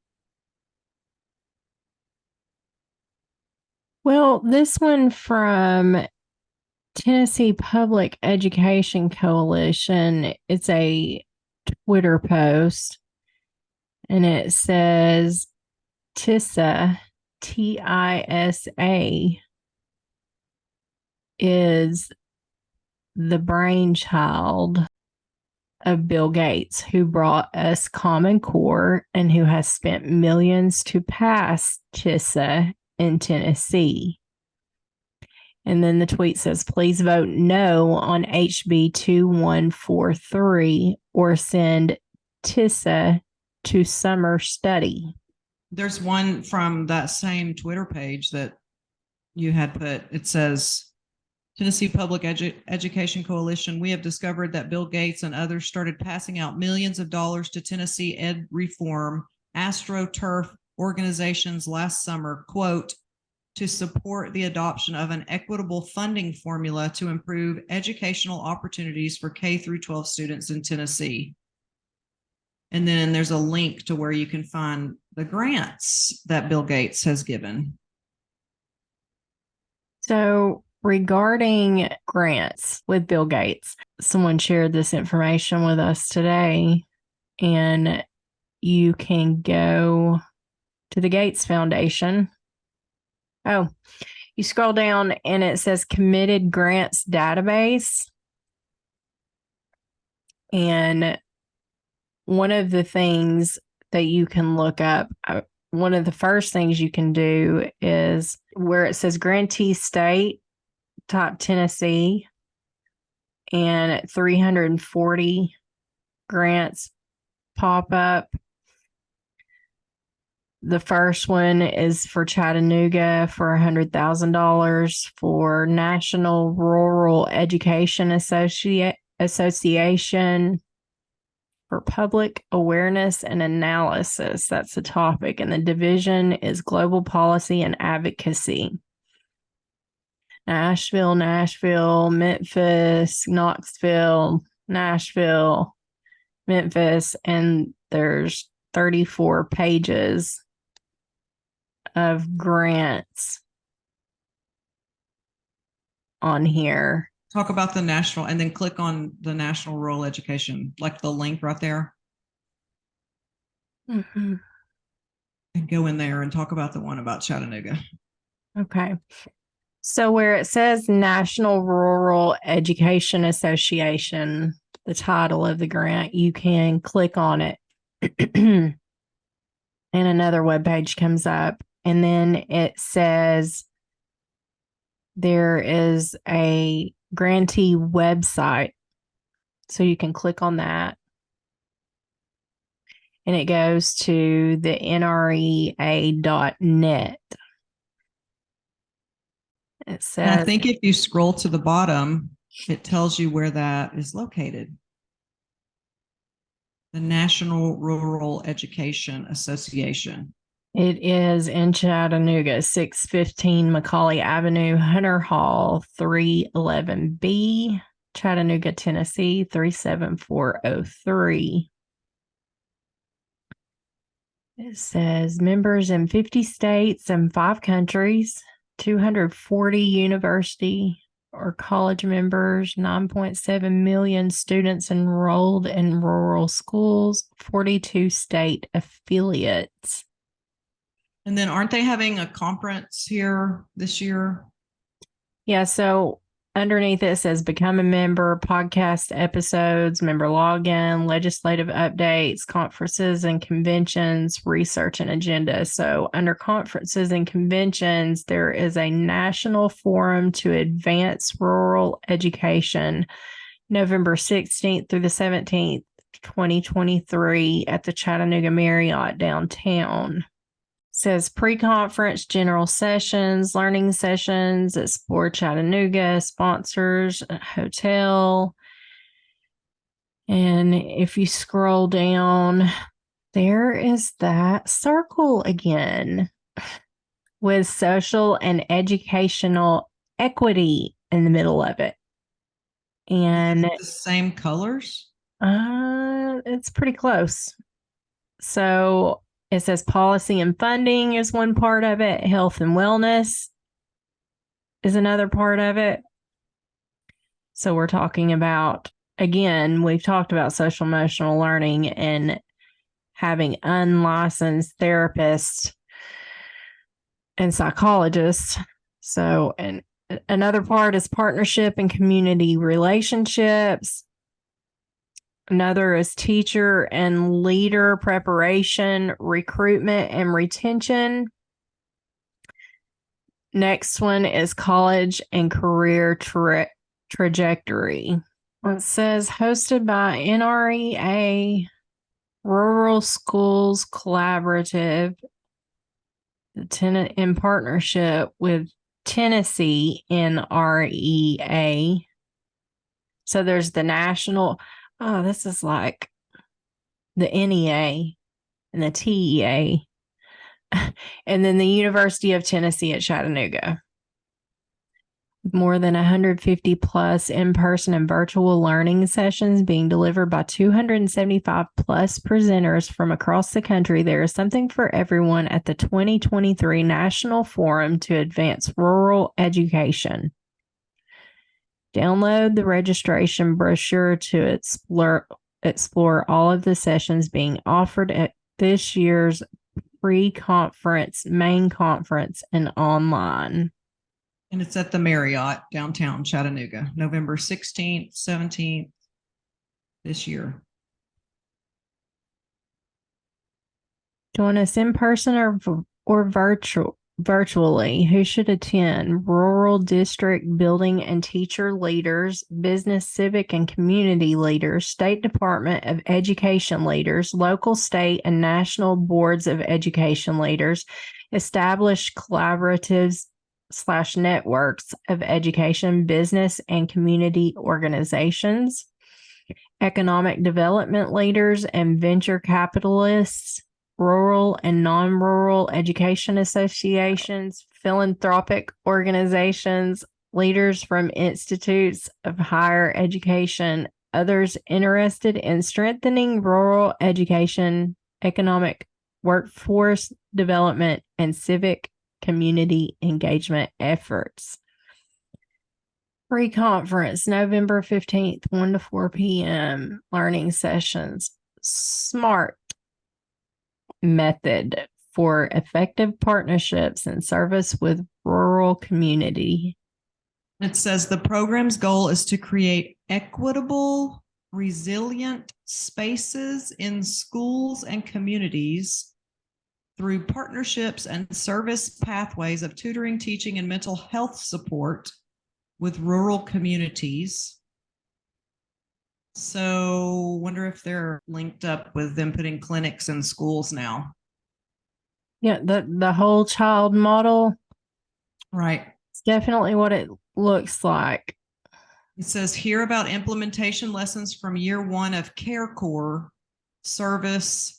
Well, this one from Tennessee Public Education Coalition, it's a Twitter post, and it says TISA, TISA, is the brainchild of Bill Gates, who brought us Common Core and who has spent millions to pass CHSA in Tennessee. And then the tweet says, please vote no on HB 2143 or send TISA to summer study. There's one from that same Twitter page that you had put. It says, Tennessee Public Education Coalition, we have discovered that Bill Gates and others started passing out millions of dollars to Tennessee ed reform AstroTurf organizations last summer, quote, to support the adoption of an equitable funding formula to improve educational opportunities for K through 12 students in Tennessee. And then there's a link to where you can find the grants that Bill Gates has given. So regarding grants with Bill Gates, someone shared this information with us today, and you can go to the Gates Foundation. Oh, you scroll down and it says committed grants database. And one of the things that you can look up, one of the first things you can do is where it says grantee state, type Tennessee, and 340 grants pop up. The first one is for Chattanooga for $100,000 for National Rural Education Association for Public Awareness and Analysis. That's the topic. And the division is Global Policy and Advocacy. Nashville, Memphis, Knoxville, Nashville, Memphis, and there's 34 pages of grants on here. Talk about the national, and then click on the National Rural Education, like the link right there. Mm-hmm. And go in there and talk about the one about Chattanooga. Okay. So where it says National Rural Education Association, the title of the grant, you can click on it. And another webpage comes up, and then it says there is a grantee website. So you can click on that. And it goes to the nrea.net. It says, and I think if you scroll to the bottom, it tells you where that is located. The National Rural Education Association. It is in Chattanooga, 615 Macaulay Avenue, Hunter Hall, 311B, Chattanooga, Tennessee, 37403. It says members in 50 states and 5 countries, 240 university or college members, 9.7 million students enrolled in rural schools, 42 state affiliates. And then aren't they having a conference here this year? Yeah, so underneath it says become a member, podcast episodes, member login, legislative updates, conferences and conventions, research and agenda. So under conferences and conventions, there is a national forum to advance rural education, November 16th through the 17th, 2023 at the Chattanooga Marriott downtown. Says pre-conference general sessions, learning sessions, Explore Chattanooga, sponsors, hotel. And if you scroll down, there is that circle again with social and educational equity in the middle of it. And the same colors? It's pretty close. So it says policy and funding is one part of it. Health and wellness is another part of it. So we're talking about, again, we've talked about social emotional learning and having unlicensed therapists and psychologists. So, and another part is partnership and community relationships. Another is teacher and leader preparation, recruitment, and retention. Next one is college and career trajectory. It says hosted by NREA, Rural Schools Collaborative, in partnership with Tennessee NREA. So there's the national, this is like the NEA and the TEA. And then the University of Tennessee at Chattanooga. More than 150 plus in-person and virtual learning sessions being delivered by 275 plus presenters from across the country. There is something for everyone at the 2023 National Forum to Advance Rural Education. Download the registration brochure to explore all of the sessions being offered at this year's pre-conference, main conference, and online. And it's at the Marriott downtown Chattanooga, November 16th, 17th this year. Join us in person or virtually. Who should attend? Rural district building and teacher leaders, business, civic, and community leaders, State Department of Education leaders, local, state, and national boards of education leaders, established collaboratives / networks of education, business, and community organizations, economic development leaders and venture capitalists, rural and non-rural education associations, philanthropic organizations, leaders from institutes of higher education, others interested in strengthening rural education, economic workforce development, and civic community engagement efforts. Pre-conference, November 15th, 1 to 4 p.m. Learning sessions. SMART method for effective partnerships and service with rural community. It says the program's goal is to create equitable, resilient spaces in schools and communities through partnerships and service pathways of tutoring, teaching, and mental health support with rural communities. So wonder if they're linked up with them putting clinics in schools now. Yeah, the whole child model. Right. It's definitely what it looks like. It says hear about implementation lessons from year 1 of Care Corps service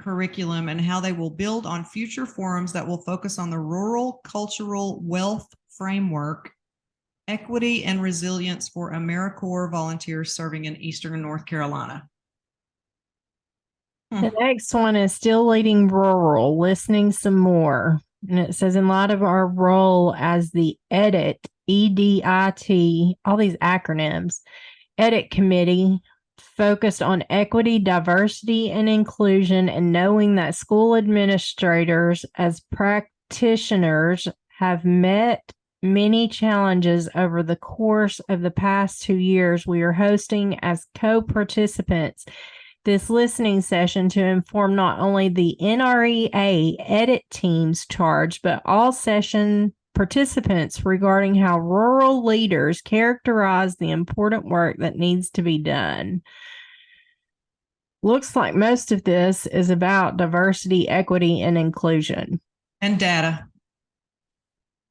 curriculum and how they will build on future forums that will focus on the rural cultural wealth framework, equity and resilience for AmeriCorps volunteers serving in Eastern and North Carolina. The next one is still leading rural, listening some more. And it says, in light of our role as the EDIT, EDIT, all these acronyms, EDIT committee, focused on equity, diversity, and inclusion, and knowing that school administrators as practitioners have met many challenges over the course of the past 2 years, we are hosting as co-participants this listening session to inform not only the NREA edit team's charge, but all session participants regarding how rural leaders characterize the important work that needs to be done. Looks like most of this is about diversity, equity, and inclusion. And data.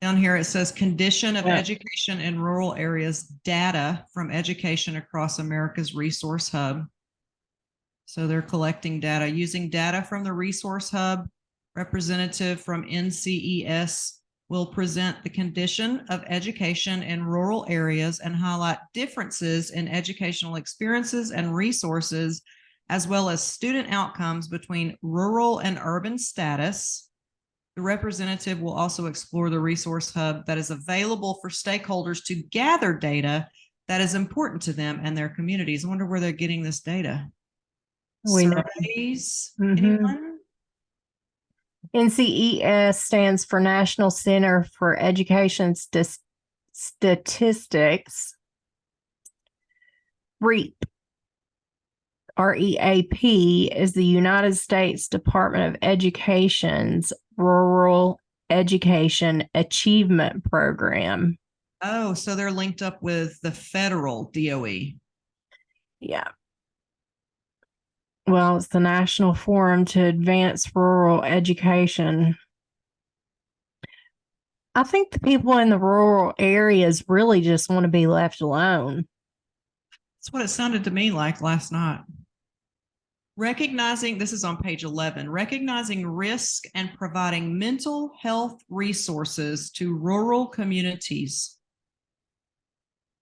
Down here it says condition of education in rural areas, data from education across America's resource hub. So they're collecting data. Using data from the resource hub, representative from NCES will present the condition of education in rural areas and highlight differences in educational experiences and resources, as well as student outcomes between rural and urban status. The representative will also explore the resource hub that is available for stakeholders to gather data that is important to them and their communities. I wonder where they're getting this data. Surveys, anyone? NCES stands for National Center for Education Statistics. REAP. REAP is the United States Department of Education's Rural Education Achievement Program. Oh, so they're linked up with the federal DOE. Yeah. Well, it's the National Forum to Advance Rural Education. I think the people in the rural areas really just want to be left alone. That's what it sounded to me like last night. Recognizing, this is on page 11, recognizing risk and providing mental health resources to rural communities.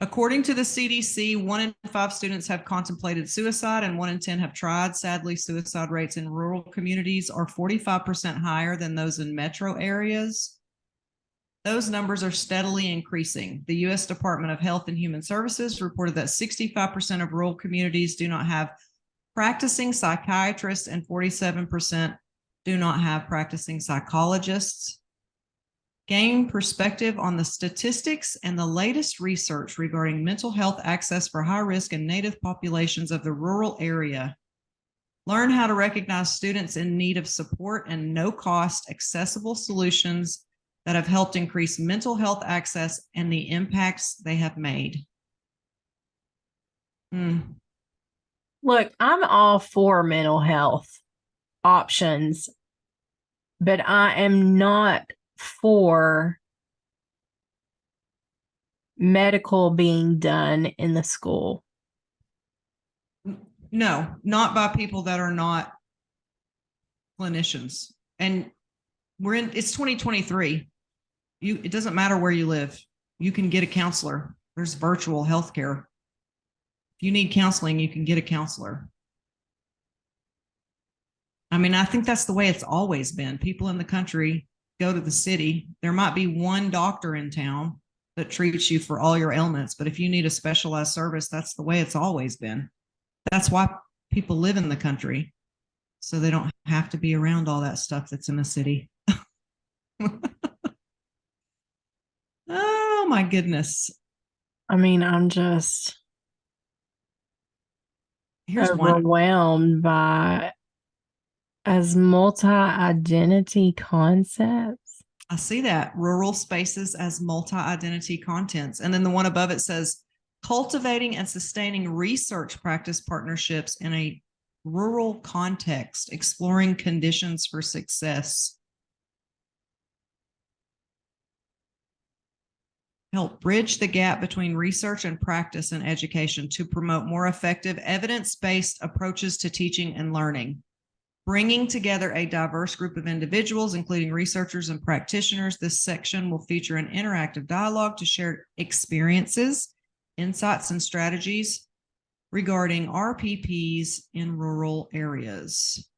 According to the CDC, 1 in 5 students have contemplated suicide and 1 in 10 have tried. Sadly, suicide rates in rural communities are 45% higher than those in metro areas. Those numbers are steadily increasing. The U.S. Department of Health and Human Services reported that 65% of rural communities do not have practicing psychiatrists and 47% do not have practicing psychologists. Gain perspective on the statistics and the latest research regarding mental health access for high-risk and native populations of the rural area. Learn how to recognize students in need of support and no-cost accessible solutions that have helped increase mental health access and the impacts they have made. Look, I'm all for mental health options, but I am not for medical being done in the school. No, not by people that are not clinicians. And it's 2023. It doesn't matter where you live. You can get a counselor. There's virtual healthcare. If you need counseling, you can get a counselor. I mean, I think that's the way it's always been. People in the country go to the city. There might be one doctor in town that treats you for all your ailments, but if you need a specialized service, that's the way it's always been. That's why people live in the country, so they don't have to be around all that stuff that's in the city. Oh my goodness. I mean, I'm just overwhelmed by as multi-identity concepts. I see that. Rural spaces as multi-identity contents. And then the one above it says, cultivating and sustaining research practice partnerships in a rural context, exploring conditions for success. Help bridge the gap between research and practice in education to promote more effective evidence-based approaches to teaching and learning. Bringing together a diverse group of individuals, including researchers and practitioners, this section will feature an interactive dialogue to share experiences, insights, and strategies regarding RPPs in rural areas.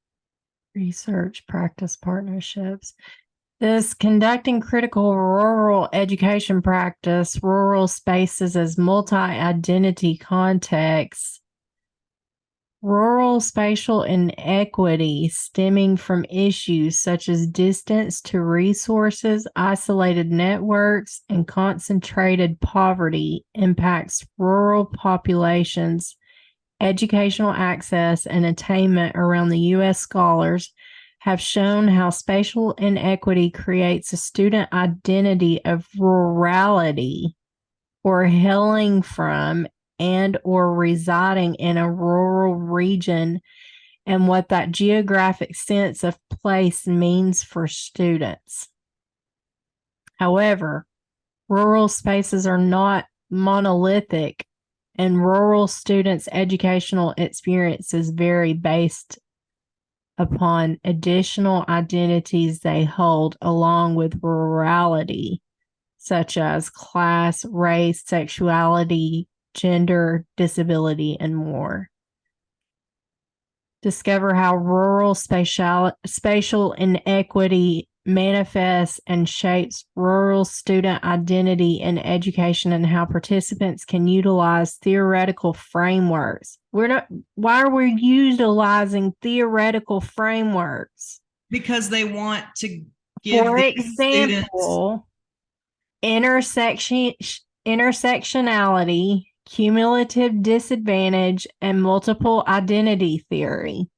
Research practice partnerships. This conducting critical rural education practice, rural spaces as multi-identity contexts, rural spatial inequity stemming from issues such as distance to resources, isolated networks, and concentrated poverty impacts rural populations' educational access and attainment around the U.S. Scholars have shown how spatial inequity creates a student identity of rurality or hailing from and or residing in a rural region and what that geographic sense of place means for students. However, rural spaces are not monolithic and rural students' educational experiences vary based upon additional identities they hold along with rurality, such as class, race, sexuality, gender, disability, and more. Discover how rural spatial inequity manifests and shapes rural student identity in education and how participants can utilize theoretical frameworks. Why are we utilizing theoretical frameworks? Because they want to give, for example, intersectionality, cumulative disadvantage, and multiple identity theory,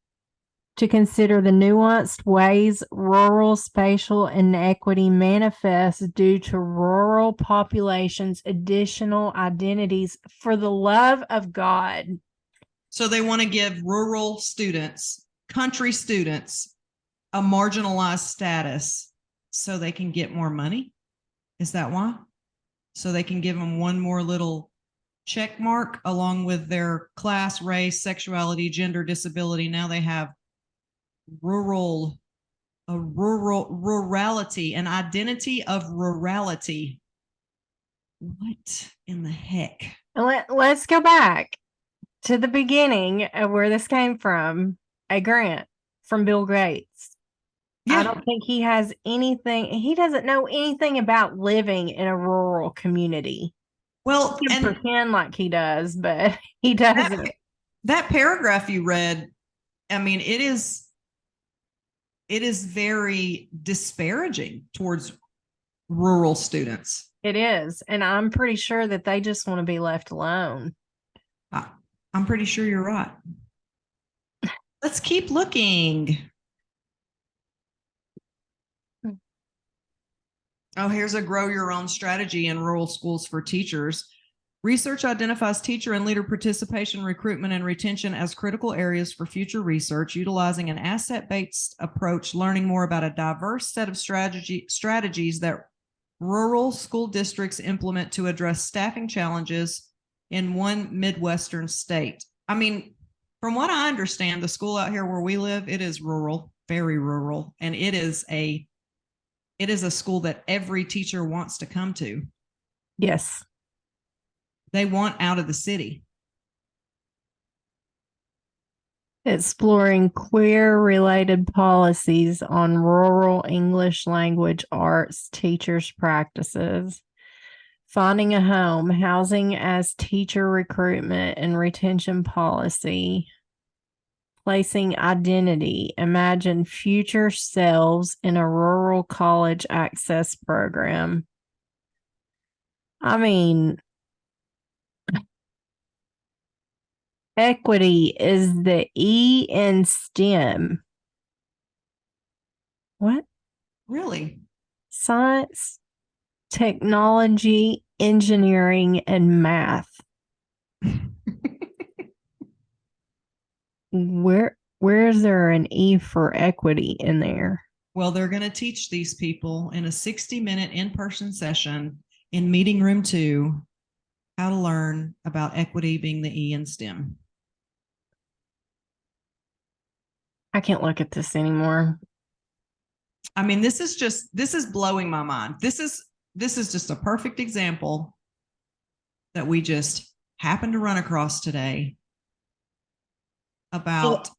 to consider the nuanced ways rural spatial inequity manifests due to rural populations' additional identities. For the love of God. So they want to give rural students, country students, a marginalized status so they can get more money? Is that why? So they can give them one more little check mark along with their class, race, sexuality, gender, disability. Now they have rurality, an identity of rurality. What in the heck? Let's go back to the beginning of where this came from, a grant from Bill Gates. Yeah. I don't think he has anything. He doesn't know anything about living in a rural community. Well, he can pretend like he does, but he doesn't. That paragraph you read, I mean, it is very disparaging towards rural students. It is. And I'm pretty sure that they just want to be left alone. I'm pretty sure you're right. Let's keep looking. Oh, here's a grow your own strategy in rural schools for teachers. Research identifies teacher and leader participation, recruitment, and retention as critical areas for future research, utilizing an asset-based approach, learning more about a diverse set of strategies that rural school districts implement to address staffing challenges in one Midwestern state. I mean, from what I understand, the school out here where we live, it is rural, very rural, and it is a school that every teacher wants to come to. Yes. They want out of the city. Exploring queer-related policies on rural English language arts teachers' practices. Finding a home, housing as teacher recruitment and retention policy. Placing identity, imagine future selves in a rural college access program. I mean, equity is the E in STEM. What? Really? Science, technology, engineering, and math. Where is there an E for equity in there? Well, they're going to teach these people in a 60-minute in-person session in meeting room 2 how to learn about equity being the E in STEM. I can't look at this anymore. I mean, this is blowing my mind. This is just a perfect example that we just happened to run across today about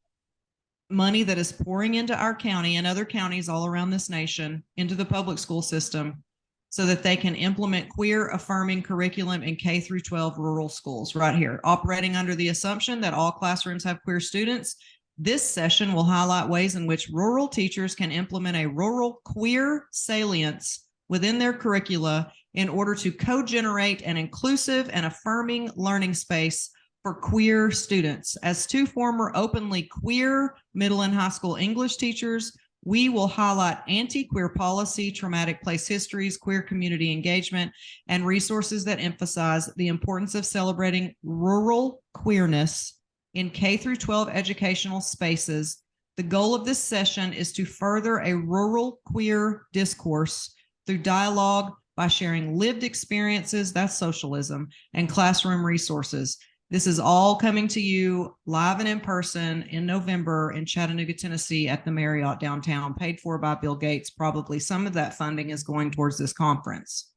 money that is pouring into our county and other counties all around this nation into the public school system so that they can implement queer affirming curriculum in K through 12 rural schools right here, operating under the assumption that all classrooms have queer students. This session will highlight ways in which rural teachers can implement a rural queer salience within their curricula in order to co-generate an inclusive and affirming learning space for queer students. As 2 former openly queer middle and high school English teachers, we will highlight anti-queer policy, traumatic place histories, queer community engagement, and resources that emphasize the importance of celebrating rural queerness in K through 12 educational spaces. The goal of this session is to further a rural queer discourse through dialogue by sharing lived experiences, that's socialism, and classroom resources. This is all coming to you live and in person in November in Chattanooga, Tennessee at the Marriott downtown, paid for by Bill Gates. Probably some of that funding is going towards this conference.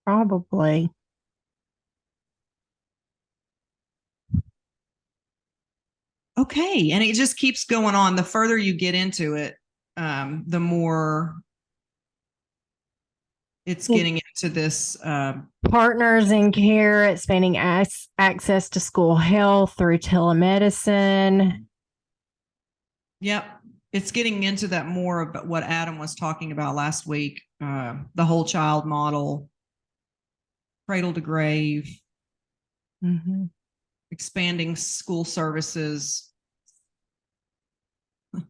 Probably. Okay, and it just keeps going on. The further you get into it, the more it's getting into this. Partners in care, expanding access to school health through telemedicine. Yep, it's getting into that more of what Adam was talking about last week, the whole child model. cradle to grave, Mm-hmm. expanding school services,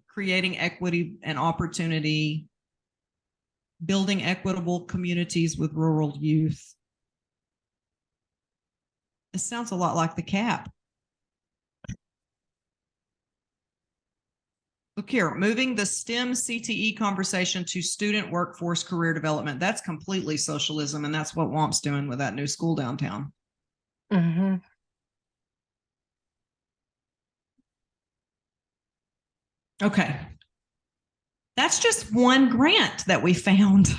creating equity and opportunity, building equitable communities with rural youth. It sounds a lot like the CAP. Look here, moving the STEM CTE conversation to student workforce career development. That's completely socialism, and that's what WAMP's doing with that new school downtown. Mm-hmm. Okay. That's just one grant that we found.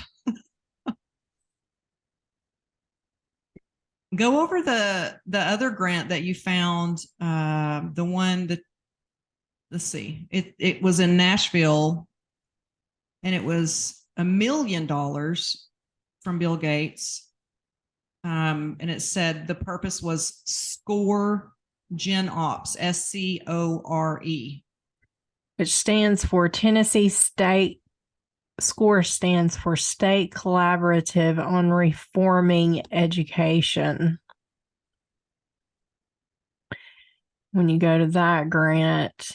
Go over the other grant that you found, the one that, let's see, it was in Nashville, and it was $1 million from Bill Gates. And it said the purpose was SCORE Gen Ops, SCORE. Which stands for Tennessee State. SCORE stands for State Collaborative on Reforming Education. When you go to that grant,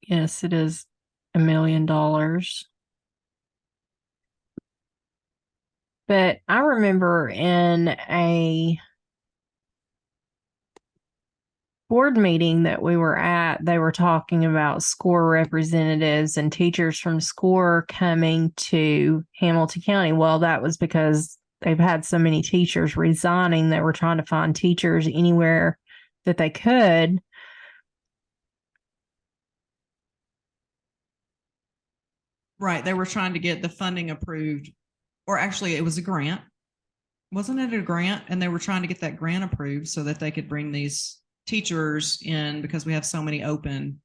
yes, it is $1 million. But I remember in a board meeting that we were at, they were talking about SCORE representatives and teachers from SCORE coming to Hamilton County. Well, that was because they've had so many teachers resigning. They were trying to find teachers anywhere that they could. Right. They were trying to get the funding approved, or actually it was a grant. Wasn't it a grant? And they were trying to get that grant approved so that they could bring these teachers in, because we have so many open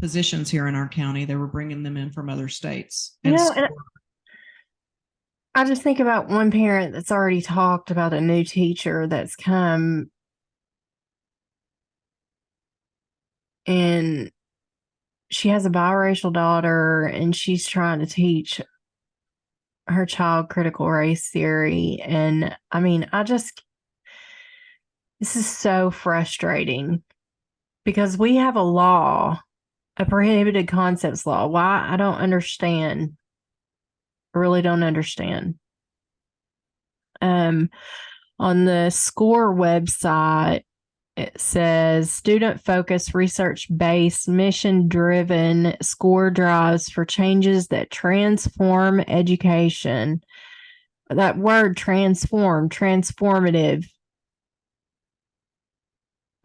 positions here in our county. They were bringing them in from other states. And I just think about one parent that's already talked about a new teacher that's come, and she has a biracial daughter, and she's trying to teach her child critical race theory. And I mean, this is so frustrating because we have a law, a prohibited concepts law. Why? I don't understand. I really don't understand. On the SCORE website, it says student-focused, research-based, mission-driven SCORE drives for changes that transform education. That word transform, transformative.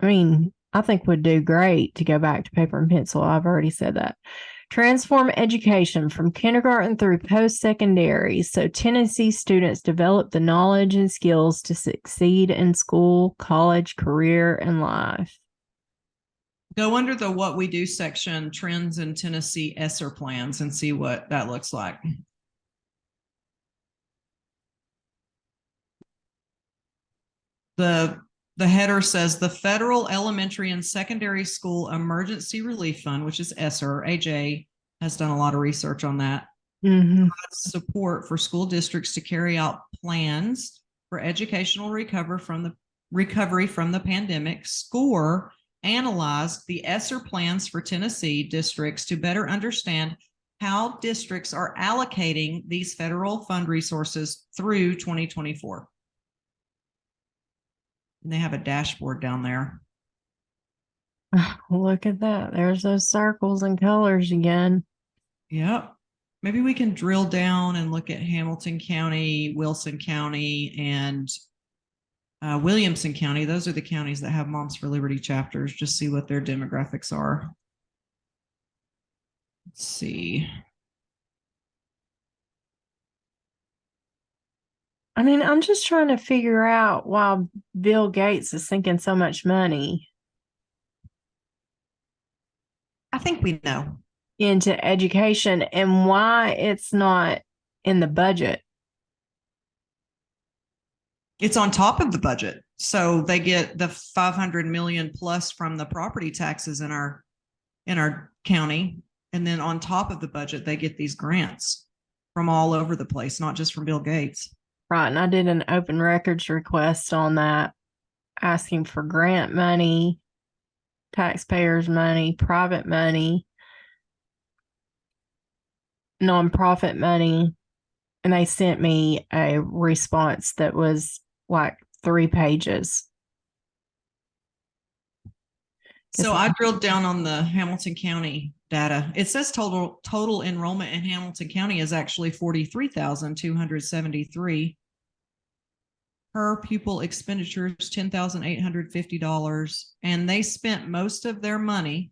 I mean, I think would do great to go back to paper and pencil. I've already said that. Transform education from kindergarten through post-secondary so Tennessee students develop the knowledge and skills to succeed in school, college, career, and life. go under the What We Do section, Trends in Tennessee ESSER plans, and see what that looks like. The header says the Federal Elementary and Secondary School Emergency Relief Fund, which is ESSER. AJ has done a lot of research on that. Mm-hmm. Support for school districts to carry out plans for educational recovery from the pandemic. SCORE analyzed the ESSER plans for Tennessee districts to better understand how districts are allocating these federal fund resources through 2024. And they have a dashboard down there. Look at that. There's those circles and colors again. Yep. Maybe we can drill down and look at Hamilton County, Wilson County, and Williamson County. Those are the counties that have Moms for Liberty chapters. Just see what their demographics are. Let's see. I mean, I'm just trying to figure out why Bill Gates is sinking so much money I think we know. into education and why it's not in the budget. It's on top of the budget. So they get the 500 million plus from the property taxes in our county. And then on top of the budget, they get these grants from all over the place, not just from Bill Gates. Right. And I did an open records request on that, asking for grant money, taxpayers' money, private money, nonprofit money. And they sent me a response that was like 3 pages. So I drilled down on the Hamilton County data. It says total enrollment in Hamilton County is actually 43,273. Per pupil expenditures, $10,850. And they spent most of their money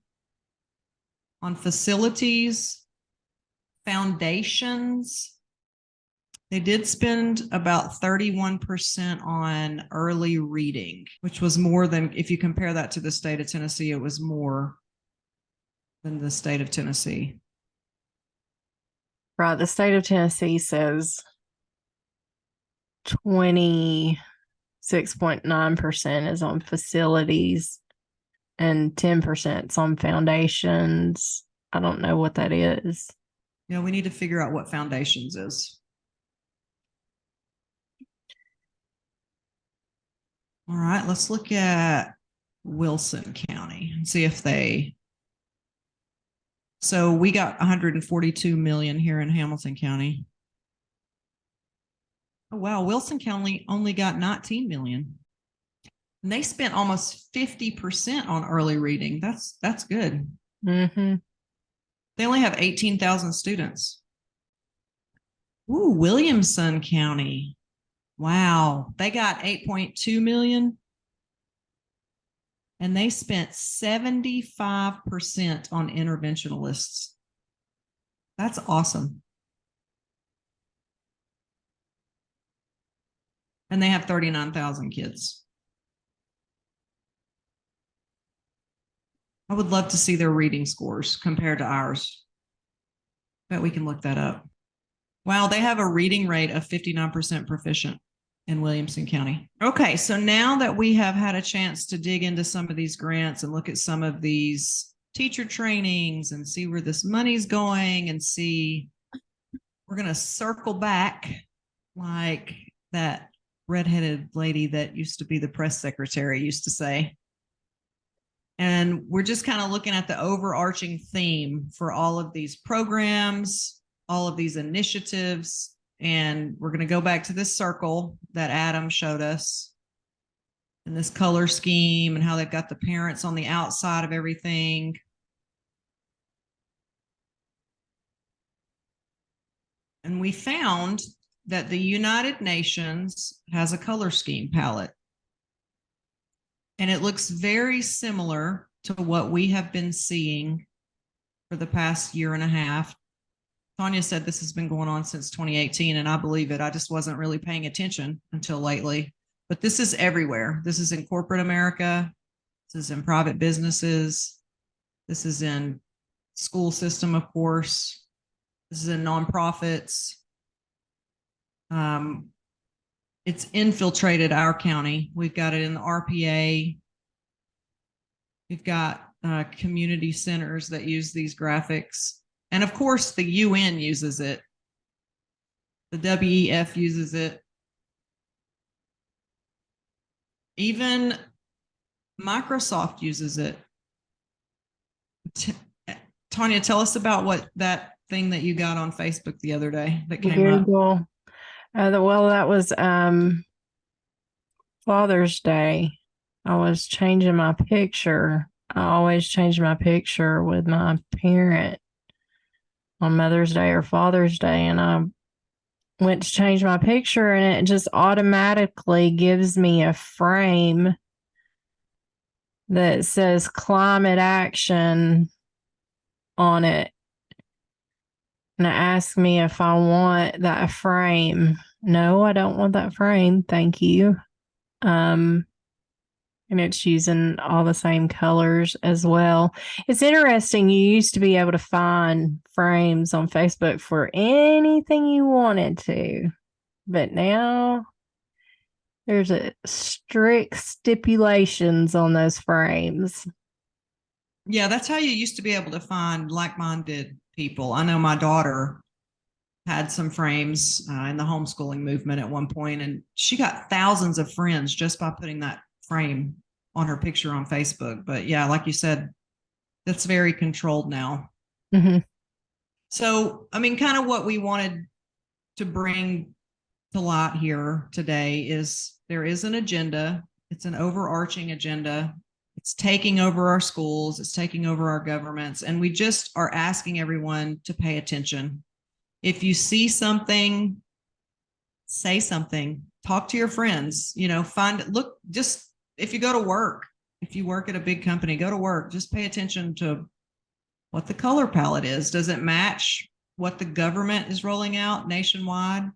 on facilities, foundations. They did spend about 31% on early reading, which was more than, if you compare that to the state of Tennessee, it was more than the state of Tennessee. Right. The state of Tennessee says 26.9% is on facilities and 10% is on foundations. I don't know what that is. Yeah, we need to figure out what foundations is. All right, let's look at Wilson County and see if they. So we got 142 million here in Hamilton County. Oh, wow. Wilson County only got 19 million. And they spent almost 50% on early reading. That's good. Mm-hmm. They only have 18,000 students. Ooh, Williamson County. Wow. They got 8.2 million. And they spent 75% on interventionalists. That's awesome. And they have 39,000 kids. I would love to see their reading scores compared to ours. Bet we can look that up. Wow, they have a reading rate of 59% proficient in Williamson County. Okay, so now that we have had a chance to dig into some of these grants and look at some of these teacher trainings and see where this money's going and see, we're going to circle back like that redheaded lady that used to be the press secretary used to say. And we're just kind of looking at the overarching theme for all of these programs, all of these initiatives. And we're going to go back to this circle that Adam showed us and this color scheme and how they've got the parents on the outside of everything. And we found that the United Nations has a color scheme palette. And it looks very similar to what we have been seeing for the past year and a half. Tanya said this has been going on since 2018, and I believe it. I just wasn't really paying attention until lately. But this is everywhere. This is in corporate America. This is in private businesses. This is in school system, of course. This is in nonprofits. It's infiltrated our county. We've got it in the RPA. We've got community centers that use these graphics. And of course, the UN uses it. The WEF uses it. Even Microsoft uses it. Tanya, tell us about what that thing that you got on Facebook the other day that came Google. up. Well, that was Father's Day. I was changing my picture. I always change my picture with my parent on Mother's Day or Father's Day, and I went to change my picture, and it just automatically gives me a frame that says climate action on it. And it asked me if I want that frame. No, I don't want that frame. Thank you. And it's using all the same colors as well. It's interesting. You used to be able to find frames on Facebook for anything you wanted to, but now there's a strict stipulations on those frames. Yeah, that's how you used to be able to find like-minded people. I know my daughter had some frames in the homeschooling movement at one point, and she got thousands of friends just by putting that frame on her picture on Facebook. But yeah, like you said, that's very controlled now. Mm-hmm. So, I mean, kind of what we wanted to bring to light here today is there is an agenda. It's an overarching agenda. It's taking over our schools. It's taking over our governments. And we just are asking everyone to pay attention. If you see something, say something, talk to your friends, just if you go to work, if you work at a big company, go to work, just pay attention to what the color palette is. Does it match what the government is rolling out nationwide?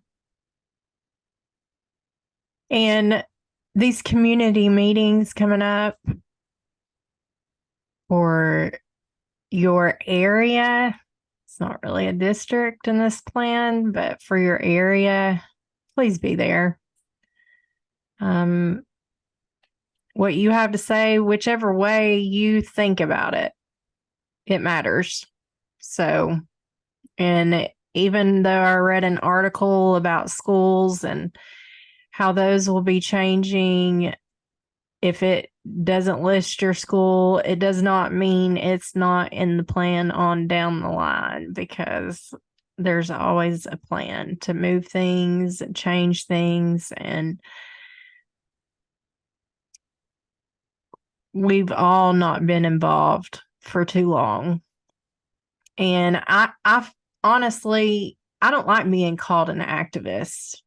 And these community meetings coming up for your area, it's not really a district in this plan, but for your area, please be there. What you have to say, whichever way you think about it, it matters. So, and even though I read an article about schools and how those will be changing, if it doesn't list your school, it does not mean it's not in the plan on down the line, because there's always a plan to move things and change things. And we've all not been involved for too long. And I honestly, I don't like being called an activist.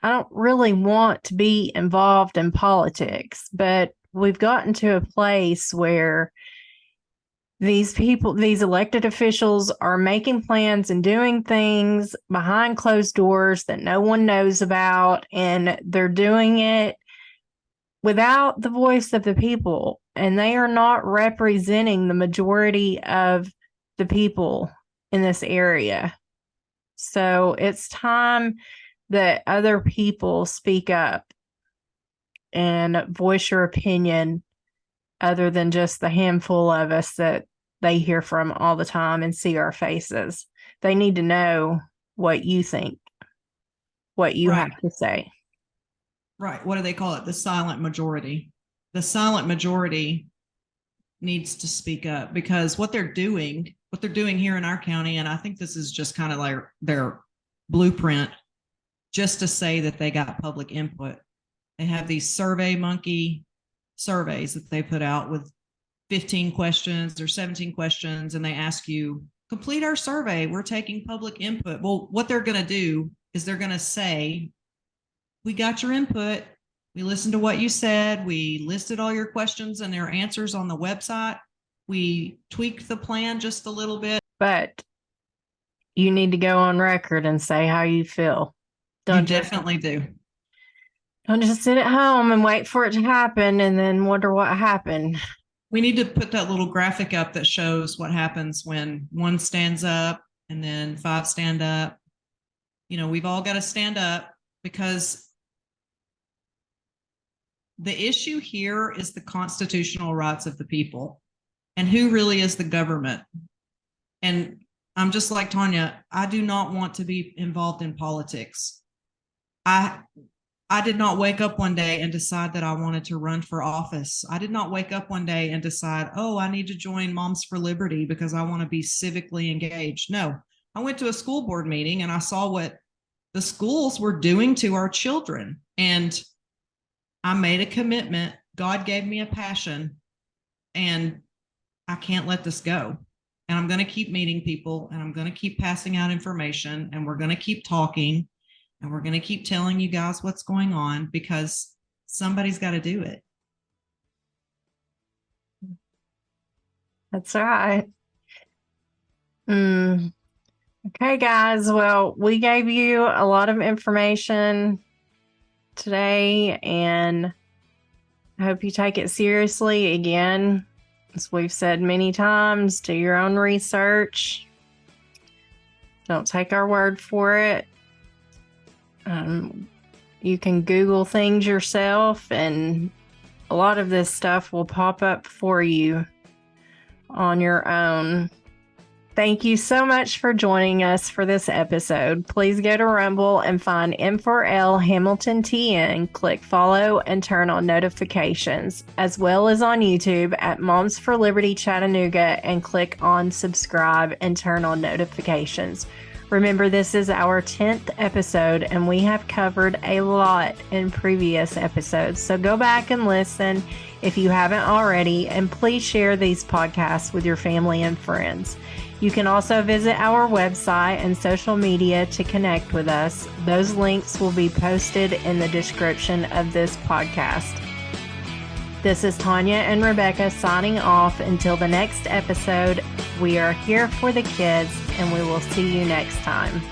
I don't really want to be involved in politics, but we've gotten to a place where these people, these elected officials, are making plans and doing things behind closed doors that no one knows about, and they're doing it without the voice of the people, and they are not representing the majority of the people in this area. So it's time that other people speak up and voice your opinion, other than just the handful of us that they hear from all the time and see our faces. They need to know what you think, what you have to say. Right. What do they call it? The silent majority. The silent majority needs to speak up, because what they're doing here in our county, and I think this is just kind of like their blueprint, just to say that they got public input. They have these Survey Monkey surveys that they put out with 15 questions or 17 questions, and they ask you, complete our survey, we're taking public input. Well, what they're going to do is they're going to say, we got your input, we listened to what you said, we listed all your questions and their answers on the website, we tweaked the plan just a little bit. But you need to go on record and say how you feel. You definitely do. Don't just sit at home and wait for it to happen and then wonder what happened. We need to put that little graphic up that shows what happens when one stands up and then 5 stand up. We've all got to stand up, because the issue here is the constitutional rights of the people, and who really is the government. And I'm just like Tanya, I do not want to be involved in politics. I did not wake up one day and decide that I wanted to run for office. I did not wake up one day and decide, oh, I need to join Moms for Liberty because I want to be civically engaged. No, I went to a school board meeting and I saw what the schools were doing to our children. And I made a commitment. God gave me a passion, and I can't let this go. And I'm going to keep meeting people, and I'm going to keep passing out information, and we're going to keep talking. And we're going to keep telling you guys what's going on, because somebody's got to do it. That's right. Okay, guys. Well, we gave you a lot of information today, and I hope you take it seriously. Again, as we've said many times, do your own research. Don't take our word for it. You can Google things yourself, and a lot of this stuff will pop up for you on your own. Thank you so much for joining us for this episode. Please go to Rumble and find M4L Hamilton TN, click follow and turn on notifications, as well as on YouTube at Moms for Liberty Chattanooga and click on subscribe and turn on notifications. Remember, this is our 10th episode and we have covered a lot in previous episodes. So go back and listen if you haven't already, and please share these podcasts with your family and friends. You can also visit our website and social media to connect with us. Those links will be posted in the description of this podcast. This is Tanya and Rebecca signing off until the next episode. We are here for the kids, and we will see you next time.